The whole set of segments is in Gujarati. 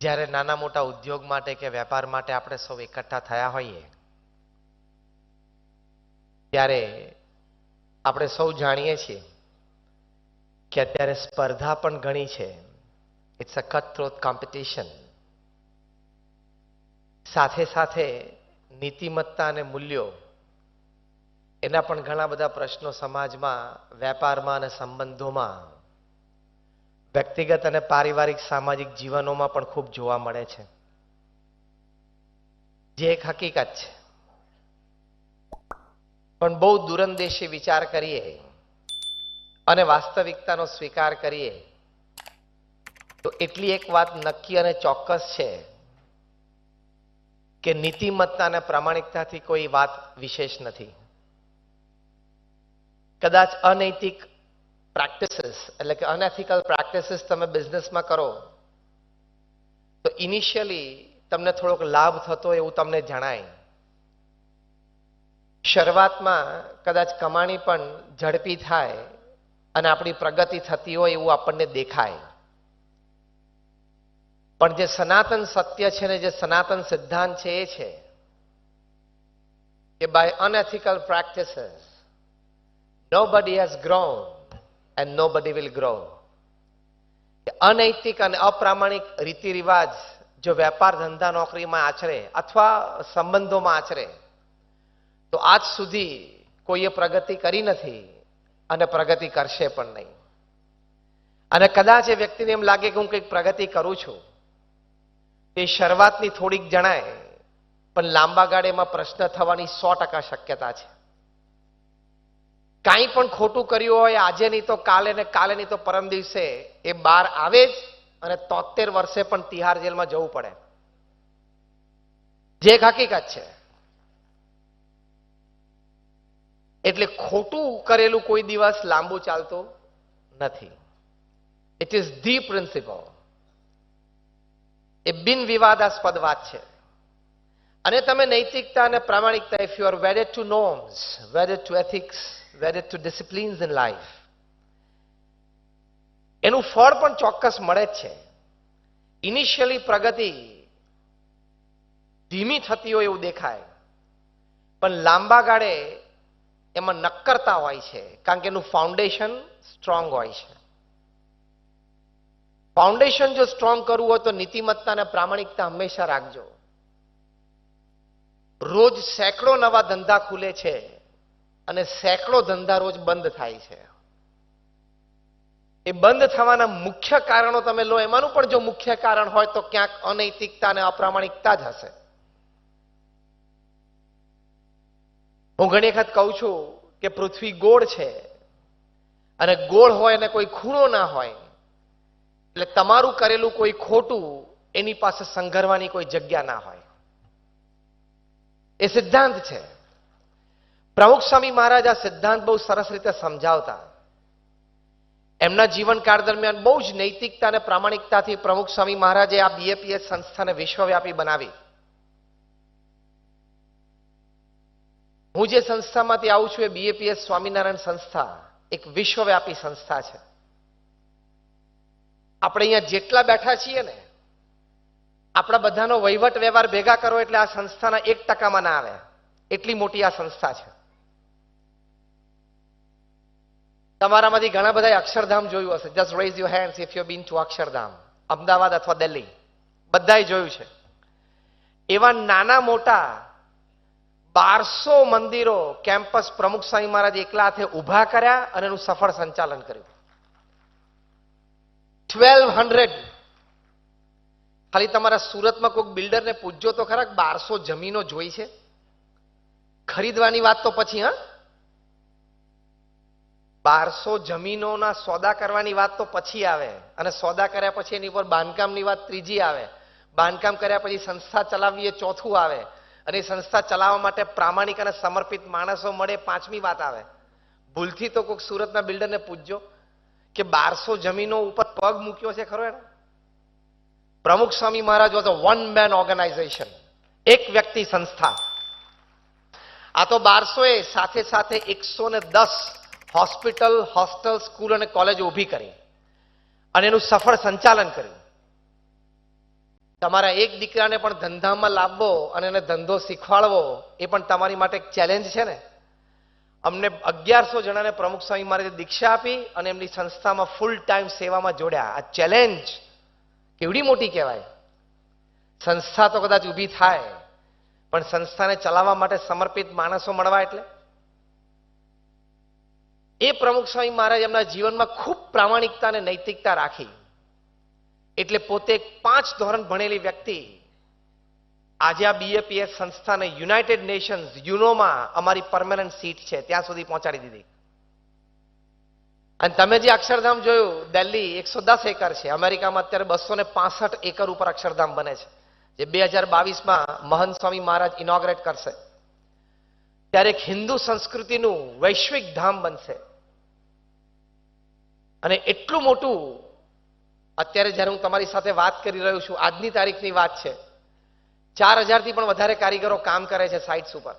જ્યારે નાના મોટા ઉદ્યોગ માટે કે વેપાર માટે આપણે સૌ એકઠા થયા હોઈએ ત્યારે આપણે સૌ જાણીએ છીએ કે અત્યારે સ્પર્ધા પણ ઘણી છે. It's a cutthroat competition. સાથે સાથે નીતિમત્તા અને મૂલ્યો એના પણ ઘણા બધા પ્રશ્નો સમાજમાં, વેપારમાં અને સંબંધોમાં, વ્યક્તિગત અને પારિવારિક સામાજિક જીવનોમાં પણ ખૂબ જોવા મળે છે, જે એક હકીકત છે. પણ બહુ દૂરંદેશી વિચાર કરીએ અને વાસ્તવિકતાનો સ્વીકાર કરીએ તો એટલી એક વાત નક્કી અને ચોક્કસ છે કે નીતિમત્તા અને પ્રામાણિકતાથી કોઈ વાત વિશેષ નથી. કદાચ અનૈતિક પ્રેક્ટિસીસ એટલે કે અનએથિકલ પ્રેક્ટિસીસ તમે બિઝનેસમાં કરો તો ઇનિશિયલી તમને થોડોક લાભ થતો એવું તમને જણાય. શરૂઆતમાં કદાચ કમાણી પણ ઝડપી થાય અને આપણી પ્રગતિ થતી હોય એવું આપણને દેખાય. પણ જે સનાતન સત્ય છે ને જે સનાતન સિદ્ધાંત છે એ છે કે by unethical practices nobody has grown and nobody will grow. અનૈતિક અને અપ્રામાણિક રીતિ રિવાજ જો વેપાર ધંધા નોકરીમાં આચરે અથવા સંબંધોમાં આચરે તો આજ સુધી કોઈએ પ્રગતિ કરી નથી અને પ્રગતિ કરશે પણ નહીં. અને કદાચ એ વ્યક્તિને એમ લાગે કે હું કંઈક પ્રગતિ કરું છું, તે શરૂઆતની થોડીક જણાય પણ લાંબા ગાળેમાં પ્રશ્ન થવાની 100% શક્યતા છે. કાંઈ પણ ખોટું કર્યું હોય આજે નહીં તો કાલે ને કાલે નહીં તો પરમ દિવસે એ બહાર આવે જ અને 73 વર્ષે પણ તિહાર જેલમાં જવું પડે, જે એક હકીકત છે. એટલે ખોટું કરેલું કોઈ દિવસ લાંબુ ચાલતું નથી. It is the principle. એ બિન વિવાદાસ્પદ વાત છે. અને તમે નૈતિકતા અને પ્રામાણિકતા, if you are wedded to norms, wedded to ethics, wedded to disciplines in life, એનું ફળ પણ ચોક્કસ મળે જ છે. ઇનિશિયલી પ્રગતિ ધીમી થતી હોય એવું દેખાય પણ લાંબા ગાળે એમાં નક્કરતા હોય છે, કારણ કે એનું ફાઉન્ડેશન સ્ટ્રોંગ હોય છે. ફાઉન્ડેશન જો સ્ટ્રોંગ કરવું હોય તો નીતિમત્તા અને પ્રામાણિકતા હંમેશા રાખજો. રોજ સેંકડો નવા ધંધા ખુલે છે અને સેંકડો ધંધા રોજ બંધ થાય છે. એ બંધ થવાના મુખ્ય કારણો તમે લો, એમાંનું પણ જો મુખ્ય કારણ હોય તો ક્યાંક અનૈતિકતા અને અપ્રામાણિકતા જ હશે. હું ઘણી વખત કહું છું કે પૃથ્વી ગોળ છે અને ગોળ હોય અને કોઈ ખૂણો ના હોય એટલે તમારું કરેલું કોઈ ખોટું એની પાસે સંઘરવાની કોઈ જગ્યા ના હોય. એ સિદ્ધાંત છે. પ્રમુખ સ્વામી મહારાજ આ સિદ્ધાંત બહુ સરસ રીતે સમજાવતા. એમના જીવનકાળ દરમિયાન બહુ જ નૈતિકતા અને પ્રામાણિકતાથી પ્રમુખ સ્વામી મહારાજે આ બીએપીએસ સંસ્થાને વિશ્વવ્યાપી બનાવી. હું જે સંસ્થામાંથી આવું છું એ બીએપીએસ સ્વામિનારાયણ સંસ્થા એક વિશ્વવ્યાપી સંસ્થા છે. આપણે અહીંયા જેટલા બેઠા છીએ ને, આપણા બધાનો વહીવટ વ્યવહાર ભેગા કરો એટલે આ સંસ્થાના 1% ના આવે, એટલી મોટી આ સંસ્થા છે. તમારામાંથી ઘણા બધા અક્ષરધામ જોયું હશે. Just rays your hands if you bin two Akshardham, Ahmedabad અથવા દિલ્હી, બધાએ જોયું છે. એવા નાના મોટા 1200 મંદિરો કેમ્પસ પ્રમુખ સ્વામી મહારાજ એકલા હાથે ઊભા કર્યા અને એનું સફળ સંચાલન કર્યું. 1200. ખાલી તમારા સુરતમાં કોઈક બિલ્ડરને પૂછજો તો ખરા 1200 જમીનો જોઈ છે? ખરીદવાની વાત તો પછી, 1200 જમીનોના સોદા કરવાની વાત તો પછી આવે, અને સોદા કર્યા પછી એની ઉપર બાંધકામની વાત ત્રીજી આવે, બાંધકામ કર્યા પછી સંસ્થા ચલાવવી એ ચોથું આવે, અને એ સંસ્થા ચલાવવા માટે પ્રામાણિક અને સમર્પિત માણસો મળે 5મી વાત આવે. ભૂલથી તો કોઈક સુરતના બિલ્ડરને પૂછજો કે 1200 જમીનો ઉપર પગ મૂક્યો છે ખરો એને? Pramukh Swami Maharaj was a one man organization, એક વ્યક્તિ સંસ્થા. આ તો 1200 એ સાથે સાથે 110 હોસ્પિટલ, હોસ્ટેલ, સ્કૂલ અને કોલેજ ઊભી કરી અને એનું સફળ સંચાલન કર્યું. તમારા એક દીકરાને પણ ધંધામાં લાવવો અને એને ધંધો શીખવાડવો એ પણ તમારી માટે એક ચેલેન્જ છે ને. અમને 1100 જણાને પ્રમુખ સ્વામી મહારાજે દીક્ષા આપી અને એમની સંસ્થામાં ફૂલ ટાઈમ સેવામાં જોડ્યા. આ ચેલેન્જ કેવડી મોટી કહેવાય. સંસ્થા તો કદાચ ઊભી થાય પણ સંસ્થાને ચલાવવા માટે સમર્પિત માણસો મળવા એટલે એ પ્રમુખ સ્વામી મહારાજ એમના જીવનમાં ખૂબ પ્રામાણિકતા અને નૈતિકતા રાખી. એટલે પોતે 5 ધોરણ ભણેલી વ્યક્તિ આજે આ BAPS સંસ્થાને યુનાઇટેડ નેશન્સ યુનોમાં અમારી પરમેનન્ટ સીટ છે ત્યાં સુધી પહોંચાડી દીધી. અને તમે જે અક્ષરધામ જોયું દિલ્હી 110 એકર છે. અમેરિકામાં અત્યારે 265 એકર ઉપર અક્ષરધામ બને છે જે 2022માં મહંત સ્વામી મહારાજ ઇનોગ્રેટ કરશે. ત્યારે એક હિન્દુ સંસ્કૃતિનું વૈશ્વિક ધામ બનશે. અને એટલું મોટું અત્યારે જ્યારે હું તમારી સાથે વાત કરી રહ્યો છું આજની તારીખની વાત છે 4000 થી પણ વધારે કારીગરો કામ કરે છે સાઇટ્સ ઉપર.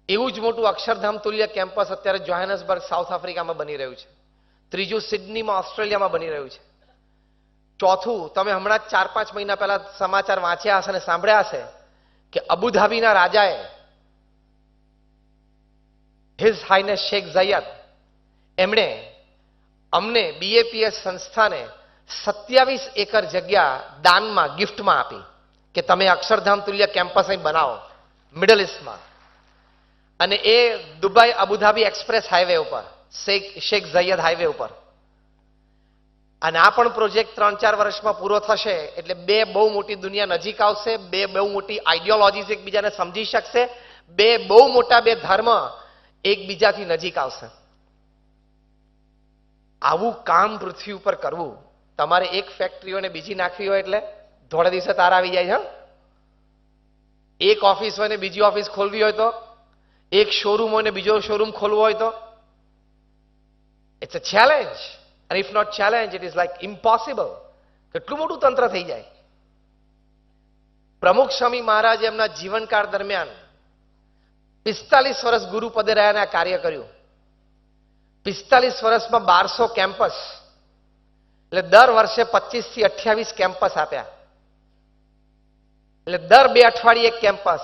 એવું જ મોટું અક્ષરધામ તુલ્ય કેમ્પસ અત્યારે જોહાનસબર્ગ સાઉથ આફ્રિકામાં બની રહ્યું છે. ત્રીજું સિડનીમાં ઓસ્ટ્રેલિયામાં બની રહ્યું છે. ચોથું તમે હમણાં જ 4-5 મહિના પહેલા સમાચાર વાંચ્યા હશે અને સાંભળ્યા હશે કે અબુધાબીના રાજાએ હિઝ હાઇનેસ શેખ ઝાયદ એમણે અમને BAPS સંસ્થાને 27 એકર જગ્યા દાનમાં ગિફ્ટમાં આપી કે તમે અક્ષરધામ તુલ્ય કેમ્પસ અહીં બનાવો મિડલ ઇસ્ટમાં. અને એ દુબઈ અબુધાબી એક્સપ્રેસ હાઈવે ઉપર શેખ ઝાયદ હાઈવે ઉપર. અને આ પણ પ્રોજેક્ટ 3-4 વર્ષમાં પૂરો થશે એટલે 2 બહુ મોટી દુનિયા નજીક આવશે. 2 બહુ મોટી આઈડિયોલોજીસ એકબીજાને સમજી શકશે. 2 બહુ મોટા 2 ધર્મ એકબીજાથી નજીક આવશે. આવું કામ પૃથ્વી ઉપર કરવું તમારે એક ફેક્ટરીઓને બીજી નાખવી હોય એટલે થોડા દિવસે તાર આવી જાય છે. એક ઓફિસ હોય ને બીજી ઓફિસ ખોલવી હોય તો, એક શોરૂમ હોય ને બીજો શોરૂમ ખોલવો હોય તો ઇટ્સ અ ચેલેન્જ. અને if not challenge it is like impossible. કેટલું મોટું તંત્ર થઈ જાય. પ્રમુખ સ્વામી મહારાજ એમના જીવનકાળ દરમિયાન 45 વર્ષ ગુરુ પદે રહ્યા અને આ કાર્ય કર્યું. 45 વર્ષમાં 1200 કેમ્પસ એટલે દર વર્ષે 25 થી 28 કેમ્પસ આપ્યા. એટલે દર 2 અઠવાડિયે એક કેમ્પસ,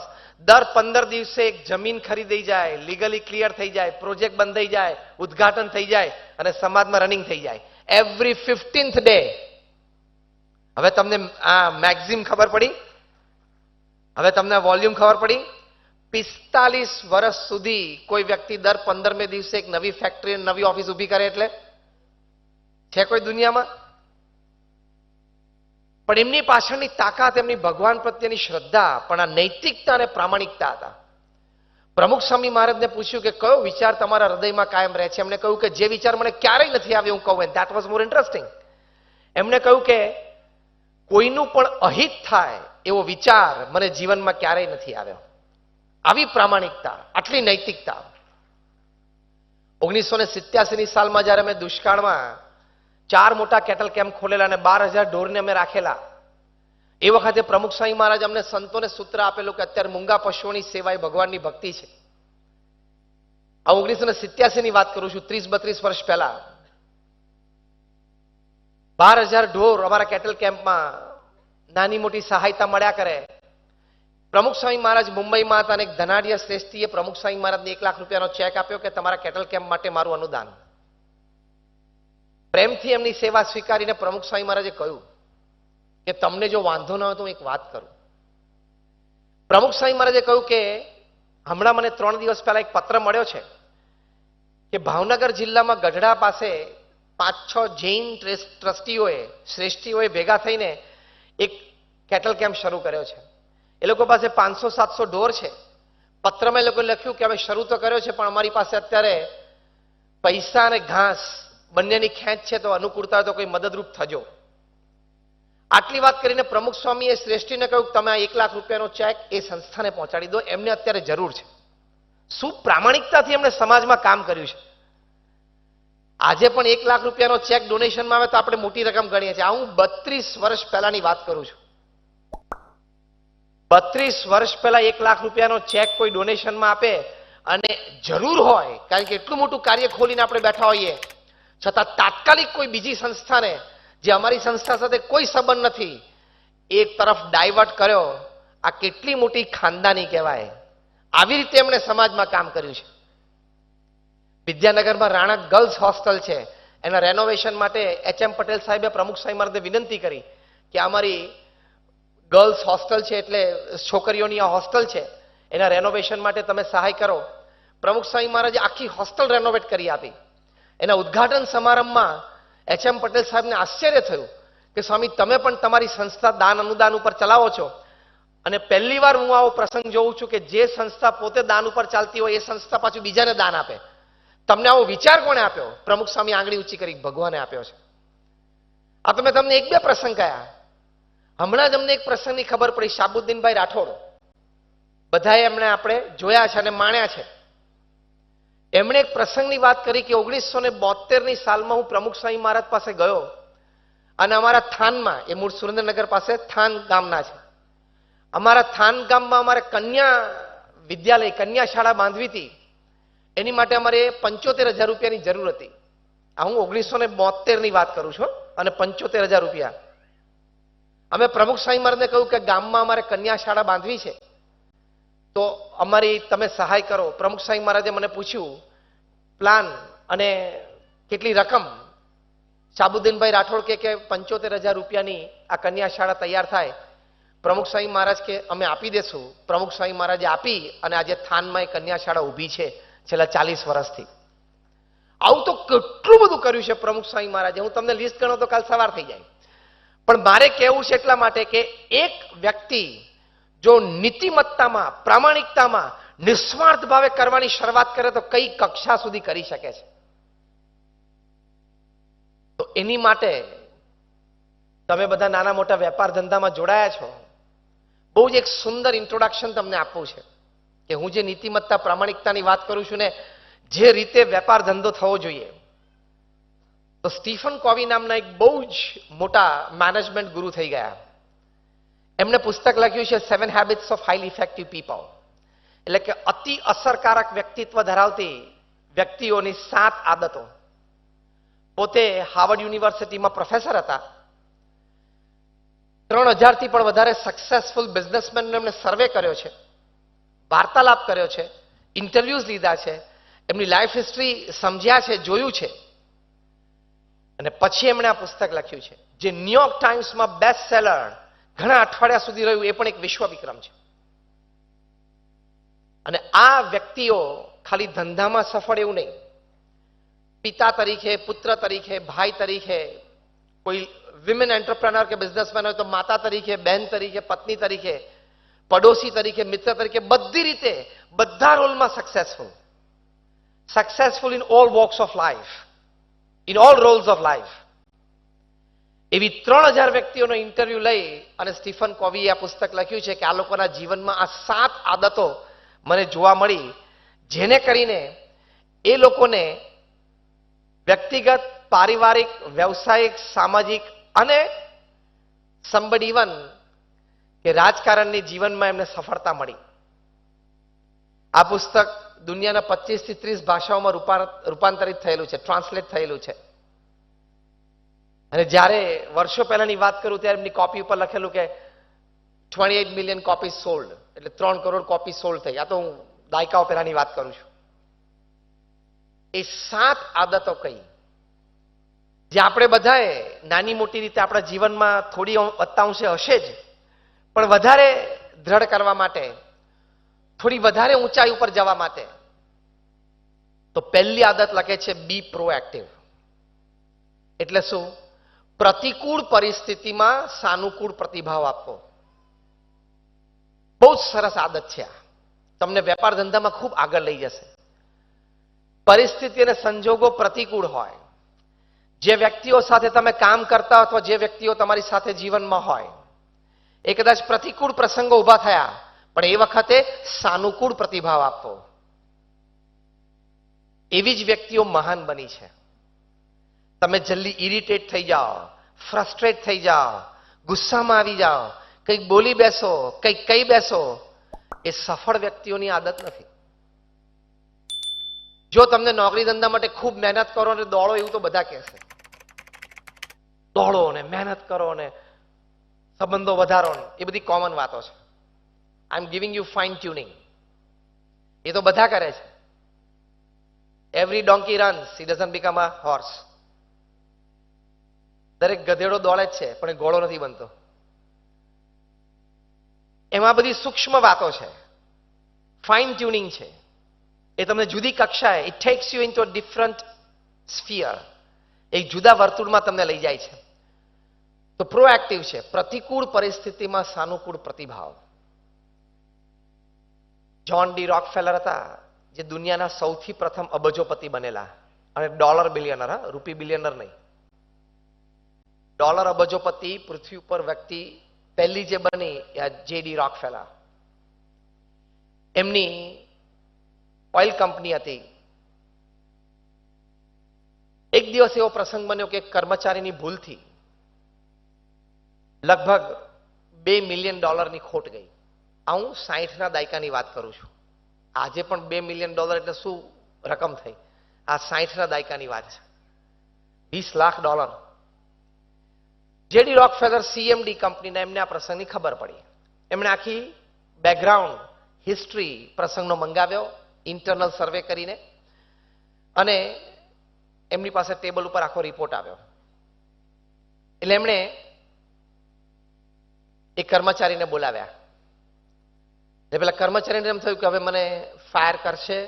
દર 15 દિવસે એક જમીન ખરીદાઈ જાય, લીગલી ક્લિયર થઈ જાય, પ્રોજેક્ટ બંધાઈ જાય, ઉદ્ઘાટન થઈ જાય અને સમાજમાં રનિંગ થઈ જાય. Every 15th day. હવે તમને આ મેગઝીન ખબર પડી? હવે તમને વોલ્યુમ ખબર પડી? 45 વર્ષ સુધી કોઈ વ્યક્તિ દર 15મે દિવસે એક નવી ફેક્ટરી નવી ઓફિસ ઊભી કરે એટલે છે કોઈ દુનિયામાં? પણ એમની પાછળની તાકાત એમની ભગવાન પ્રત્યેની શ્રદ્ધા પણ આ નૈતિકતા અને પ્રામાણિકતા હતા. પ્રમુખ સ્વામી મહારાજને પૂછ્યું કે કયો વિચાર તમારા હૃદયમાં કાયમ રહે છે? એમણે કહ્યું કે જે વિચાર મને ક્યારેય નથી આવ્યો હું કહું. That was more interesting. એમણે કહ્યું કે કોઈનું પણ અહિત થાય એવો વિચાર મને જીવનમાં ક્યારેય નથી આવ્યો. આવી પ્રામાણિકતા, આટલી નૈતિકતા. 1987ની સાલમાં જ્યારે અમે દુષ્કાળમાં 4 મોટા કેટલ કેમ્પ ખોલેલા અને 12,000 ઢોરને અમે રાખેલા, એ વખતે પ્રમુખ સ્વામી મહારાજ અમને સંતોને સૂત્ર આપેલું કે અત્યારે મૂંગા પશુઓની સેવા એ ભગવાનની ભક્તિ છે. આ 1987ની વાત કરું છું, 30-32 વર્ષ પહેલા. 12,000 ઢોર અમારા કેટલ કેમ્પમાં નાની મોટી સહાયતા મળ્યા કરે. પ્રમુખ સ્વામી મહારાજ મુંબઈમાં હતા અને એક ધનાઢ્ય શ્રેષ્ઠીએ પ્રમુખ સ્વામી મહારાજને 1 લાખ રૂપિયાનો ચેક આપ્યો કે તમારા કેટલ કેમ્પ માટે મારું અનુદાન. પ્રેમથી એમની સેવા સ્વીકારીને પ્રમુખ સ્વામી મહારાજે કહ્યું કે તમને જો વાંધો ન હોય તો હું એક વાત કરું. પ્રમુખ સ્વામી મહારાજે કહ્યું કે હમણાં મને 3 દિવસ પહેલા એક પત્ર મળ્યો છે કે ભાવનગર જિલ્લામાં ગઢડા પાસે 5-6 જૈન ટ્રસ્ટીઓએ શ્રેષ્ઠીઓએ ભેગા થઈને એક કેટલ કેમ્પ શરૂ કર્યો છે. એ લોકો પાસે 500-700 ઢોર છે. પત્રમાં એ લોકોએ લખ્યું કે અમે શરૂ તો કર્યો છે પણ અમારી પાસે અત્યારે પૈસા અને ઘાસ બંનેની ખેંચ છે, તો અનુકૂળતા હોય તો કોઈ મદદરૂપ થજો. આટલી વાત કરીને પ્રમુખ સ્વામીએ શ્રેષ્ઠીને કહ્યું તમે આ 1 લાખ રૂપિયાનો ચેક એ સંસ્થાને પહોંચાડી દો, એમને અત્યારે જરૂર છે. શું પ્રામાણિકતાથી એમણે સમાજમાં કામ કર્યું છે. આજે પણ 1 લાખ રૂપિયાનો ચેક ડોનેશનમાં આવે તો આપણે મોટી રકમ ગણીએ છીએ. આ હું 32 વર્ષ પહેલાની વાત કરું છું. 32 વર્ષ પહેલા 1 લાખ રૂપિયાનો ચેક કોઈ ડોનેશનમાં આપે અને જરૂર હોય, કારણ કે એટલું મોટું કાર્ય ખોલીને આપણે બેઠા હોઈએ, છતાં તાત્કાલિક કોઈ બીજી સંસ્થાને જે અમારી સંસ્થા સાથે કોઈ સંબંધ નથી એક તરફ ડાયવર્ટ કર્યો. આ કેટલી મોટી ખાનદાની કહેવાય. આવી રીતે એમણે સમાજમાં કામ કર્યું છે. વિદ્યાનગરમાં રાણા ગર્લ્સ હોસ્ટેલ છે, એના રેનોવેશન માટે એચ.એમ. પટેલ સાહેબે પ્રમુખ સાહેબ મહારાજને વિનંતી કરી કે અમારી ગર્લ્સ હોસ્ટેલ છે, એટલે છોકરીઓની આ હોસ્ટેલ છે, એના રેનોવેશન માટે તમે સહાય કરો. પ્રમુખ સાહેબ મહારાજે આખી હોસ્ટેલ રેનોવેટ કરી આપી. એના ઉદ્ઘાટન સમારંભમાં એચ.એમ. પટેલ સાહેબને આશ્ચર્ય થયું કે સ્વામી, તમે પણ તમારી સંસ્થા દાન અનુદાન ઉપર ચલાવો છો, અને પહેલી વાર હું આવો પ્રસંગ જોઉં છું કે જે સંસ્થા પોતે દાન ઉપર ચાલતી હોય એ સંસ્થા પાછું બીજાને દાન આપે. તમને આવો વિચાર કોણે આપ્યો? પ્રમુખ સ્વામી આંગળી ઊંચી કરી, ભગવાને આપ્યો છે. આ તો મેં તમને એક બે પ્રસંગ કયા. હમણાં જ અમને એક પ્રસંગની ખબર પડી. શાબુદ્દીનભાઈ રાઠોડ, બધાએ એમણે આપણે જોયા છે અને માણ્યા છે. એમણે એક પ્રસંગની વાત કરી કે 1972ની સાલમાં હું પ્રમુખ સ્વામી મહારાજ પાસે ગયો અને અમારા થાનમાં, એ મૂળ સુરેન્દ્રનગર પાસે થાન ગામના છે, અમારા થાન ગામમાં અમારે કન્યા વિદ્યાલય, કન્યા શાળા બાંધવી હતી. એની માટે અમારે 75,000 રૂપિયાની જરૂર હતી. આ હું 1972ની વાત કરું છું. અને 75,000 રૂપિયા અમે પ્રમુખ સ્વામી મહારાજને કહ્યું કે ગામમાં અમારે કન્યા શાળા બાંધવી છે, તો અમારી તમે સહાય કરો. પ્રમુખ સ્વામી મહારાજે મને પૂછ્યું પ્લાન અને કેટલી રકમ. શાબુદ્દીનભાઈ રાઠોડ કે 75,000 રૂપિયાની આ કન્યા શાળા તૈયાર થાય. પ્રમુખ સ્વામી મહારાજ કે અમે આપી દેશું. પ્રમુખ સ્વામી મહારાજે આપી અને આજે થાનમાં એ કન્યા શાળા ઊભી છે છેલ્લા 40 વર્ષથી. આવું તો કેટલું બધું કર્યું છે પ્રમુખ સ્વામી મહારાજે. હું તમને લિસ્ટ ગણો તો કાલ સવાર થઈ જાય. પણ મારે કહેવું છે એટલા માટે કે એક વ્યક્તિ જો નીતિમત્તામાં, પ્રામાણિકતામાં, નિસ્વાર્થ ભાવે કરવાની શરૂઆત કરે તો કઈ કક્ષા સુધી કરી શકે છે. તો એની માટે તમે બધા નાના મોટા વેપાર ધંધામાં જોડાયા છો. બહુ જ એક સુંદર ઇન્ટ્રોડક્શન તમને આપવું છે કે હું જે નીતિમત્તા, પ્રામાણિકતાની વાત કરું છું ને, જે રીતે વેપાર ધંધો થવો જોઈએ. તો સ્ટીફન કોવી નામના એક બહુ જ મોટા મેનેજમેન્ટ ગુરુ થઈ ગયા. એમને પુસ્તક લખ્યું છે 7 habits of highly effective people, એટલે કે અતિ અસરકારક વ્યક્તિત્વ ધરાવતી વ્યક્તિઓની 7 આદતો. પોતે હાર્વર્ડ યુનિવર્સિટીમાં પ્રોફેસર હતા. 3000 થી પણ વધારે સક્સેસફુલ બિઝનેસમેનનો એમણે સર્વે કર્યો છે, વાર્તાલાપ કર્યો છે, ઇન્ટરવ્યુઝ લીધા છે, એમની લાઈફ હિસ્ટ્રી સમજ્યા છે, જોયું છે. અને પછી એમણે આ પુસ્તક લખ્યું છે જે ન્યુયોર્ક ટાઈમ્સમાં બેસ્ટ સેલર ઘણા અઠવાડિયા સુધી રહ્યું. એ પણ એક વિશ્વ વિક્રમ છે. અને આ વ્યક્તિઓ ખાલી ધંધામાં સફળ એવું નહીં, પિતા તરીકે, પુત્ર તરીકે, ભાઈ તરીકે, કોઈ વિમેન એન્ટરપ્રેનર કે બિઝનેસમેન હોય તો માતા તરીકે, બહેન તરીકે, પત્ની તરીકે, પડોશી તરીકે, મિત્ર તરીકે, બધી રીતે બધા રોલમાં successful in all walks of life, in all Rolls of life. એવી 3000 વ્યક્તિઓનો ઇન્ટરવ્યુ લઈ અને સ્ટીફન કોવીએ આ પુસ્તક લખ્યું છે કે આ લોકોના જીવનમાં આ 7 આદતો મને જોવા મળી, જેને કરીને એ લોકોને વ્યક્તિગત, પારિવારિક, વ્યવસાયિક, સામાજિક અને somebody even કે રાજકારણની જીવનમાં એમને સફળતા મળી. આ પુસ્તક દુનિયાના 25 થી 30 ભાષાઓમાં રૂપાંતરિત થયેલું છે, ટ્રાન્સલેટ થયેલું છે. અને જ્યારે વર્ષો પહેલાની વાત કરું ત્યારે એમની કોપી ઉપર લખેલું કે 28 મિલિયન કોપી સોલ્ડ, એટલે 3 કરોડ કોપી સોલ્ડ થઈ. આ તો હું દાયકાઓ પહેલાની વાત કરું છું. એ 7 આદતો કઈ જે આપણે બધાએ નાની મોટી રીતે આપણા જીવનમાં થોડી અંશે હશે જ, પણ વધારે દ્રઢ કરવા માટે, થોડી વધારે ઊંચાઈ ઉપર જવા માટે. તો પહેલી આદત લખે છે બી પ્રોએક્ટિવ. એટલે શું? પ્રતિકૂળ પરિસ્થિતિમાં સાનુકૂળ પ્રતિભાવ આપવો. બહુ જ સરસ આદત છે આ. તમને વેપાર ધંધામાં ખૂબ આગળ લઈ જશે. પરિસ્થિતિ અને સંજોગો પ્રતિકૂળ હોય, જે વ્યક્તિઓ સાથે તમે કામ કરતા અથવા જે વ્યક્તિઓ તમારી સાથે જીવનમાં હોય, એ કદાચ પ્રતિકૂળ પ્રસંગો ઊભા થયા, પણ એ વખતે સાનુકૂળ પ્રતિભાવ આપવો. એવી જ વ્યક્તિઓ મહાન બની છે. તમે જલ્દી ઇરિટેટ થઈ જાઓ, ફ્રસ્ટ્રેટ થઈ જાઓ, ગુસ્સામાં આવી જાઓ, કંઈક બોલી બેસો, કંઈક કહી બેસો, એ સફળ વ્યક્તિઓની આદત નથી. જો તમને નોકરી ધંધા માટે ખૂબ મહેનત કરો અને દોડો એવું તો બધા કહેશે, દોડો ને મહેનત કરો ને સંબંધો વધારો ને એ બધી કોમન વાતો છે. I am giving you fine tuning. એ તો બધા કરે છે. Every donkey runs, he doesn't become a horse. દરેક ગધેડો દોડે જ છે પણ એ ઘોડો નથી બનતો. એમાં બધી સૂક્ષ્મ વાતો છે, ફાઇન ટ્યુનિંગ છે. એ તમને જુદી કક્ષાએ, it tax you into a different sphere, એક જુદા વર્તુળમાં તમને લઈ જાય છે. તો પ્રોએક્ટિવ છે, પ્રતિકૂળ પરિસ્થિતિમાં સાનુકૂળ પ્રતિભાવ. જ્હોન ડી રોકફેલર હતા, જે દુનિયાના સૌથી પ્રથમ અબજોપતિ બનેલા, અને ડોલર બિલિયનર, રૂપી બિલિયનર નહીં, ડોલર અબજોપતિ પૃથ્વી ઉપર વ્યક્તિ પહેલી જે બની જેડી રોકફેલર. એમની ઓઇલ કંપની હતી. એક દિવસ એવો પ્રસંગ બન્યો કે કર્મચારીની ભૂલથી લગભગ $2 મિલિયન ખોટ ગઈ. આ હું 60ના દાયકાની વાત કરું છું. આજે પણ $2 મિલિયન એટલે શું રકમ થઈ? આ 60ના દાયકાની વાત છે. $20 લાખ. જેડી રોકફેલર સીએમડી કંપનીના એમને આ પ્રસંગની ખબર પડી. એમણે આખી બેકગ્રાઉન્ડ હિસ્ટ્રી પ્રસંગનો મંગાવ્યો ઇન્ટરનલ સર્વે કરીને, અને એમની પાસે ટેબલ ઉપર આખો રિપોર્ટ આવ્યો. એટલે એમણે એક કર્મચારીને બોલાવ્યા. એટલે પેલા કર્મચારીને એમ થયું કે હવે મને ફાયર કરશે,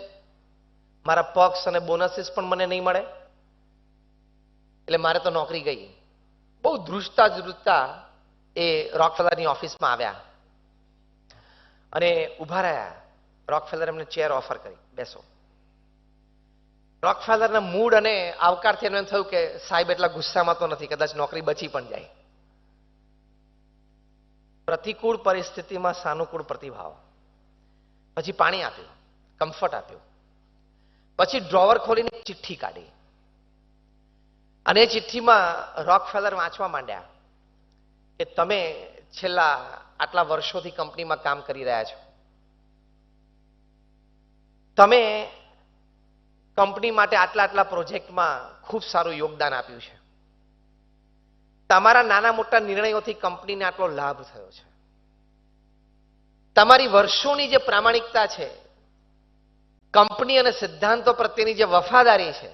મારા પક્ષ અને બોનસીસ પણ મને નહીં મળે, એટલે મારે તો નોકરી ગઈ. બહુ ધ્રુજતા એ રોકફેલરની ઓફિસમાં આવ્યા અને ઉભા રહ્યા. રોકફેલર એમને ચેર ઓફર કરી, બેસો. રોકફેલરના મૂડ અને આવકારથી એમને એમ થયું કે સાહેબ એટલા ગુસ્સામાં તો નથી, કદાચ નોકરી બચી પણ જાય. પ્રતિકૂળ પરિસ્થિતિમાં સાનુકૂળ પ્રતિભાવ. પછી પાણી આપ્યું, કમ્ફર્ટ આપ્યું. પછી ડ્રોવર ખોલીને ચિઠ્ઠી કાઢી, અને એ ચિઠ્ઠીમાં રોકફેલર વાંચવા માંડ્યા કે તમે છેલ્લા આટલા વર્ષોથી કંપનીમાં કામ કરી રહ્યા છો, તમે કંપની માટે આટલા પ્રોજેક્ટમાં ખૂબ સારું યોગદાન આપ્યું છે, તમારા નાના મોટા નિર્ણયોથી કંપનીને આટલો લાભ થયો છે, તમારી વર્ષોની જે પ્રામાણિકતા છે, કંપની અને સિદ્ધાંતો પ્રત્યેની જે વફાદારી છે,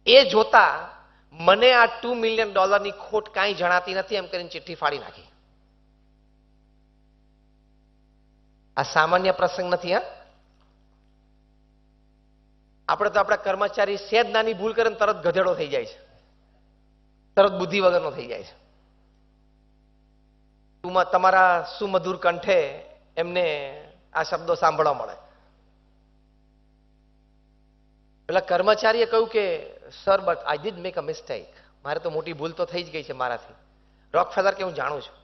એ જોતા મને આ $2 મિલિયન ખોટ કાંઈ જણાતી નથી, એમ કરીને ચિઠ્ઠી ફાડી નાખી. આ સામાન્ય પ્રસંગ નથી. આપણે તો આપણા કર્મચારી સેજ નાની ભૂલ કરે ને તરત ગધેડો થઈ જાય છે, તરત બુદ્ધિ વગરનો થઈ જાય છે. તમારા સુમધુર કંઠે એમને આ શબ્દો સાંભળવા મળે. પેલા કર્મચારીએ કહ્યું કે sir, but I did make a mistake. મારે તો મોટી ભૂલ તો થઈ જ ગઈ છે મારાથી. રોકફેલર કે હું જાણું છું,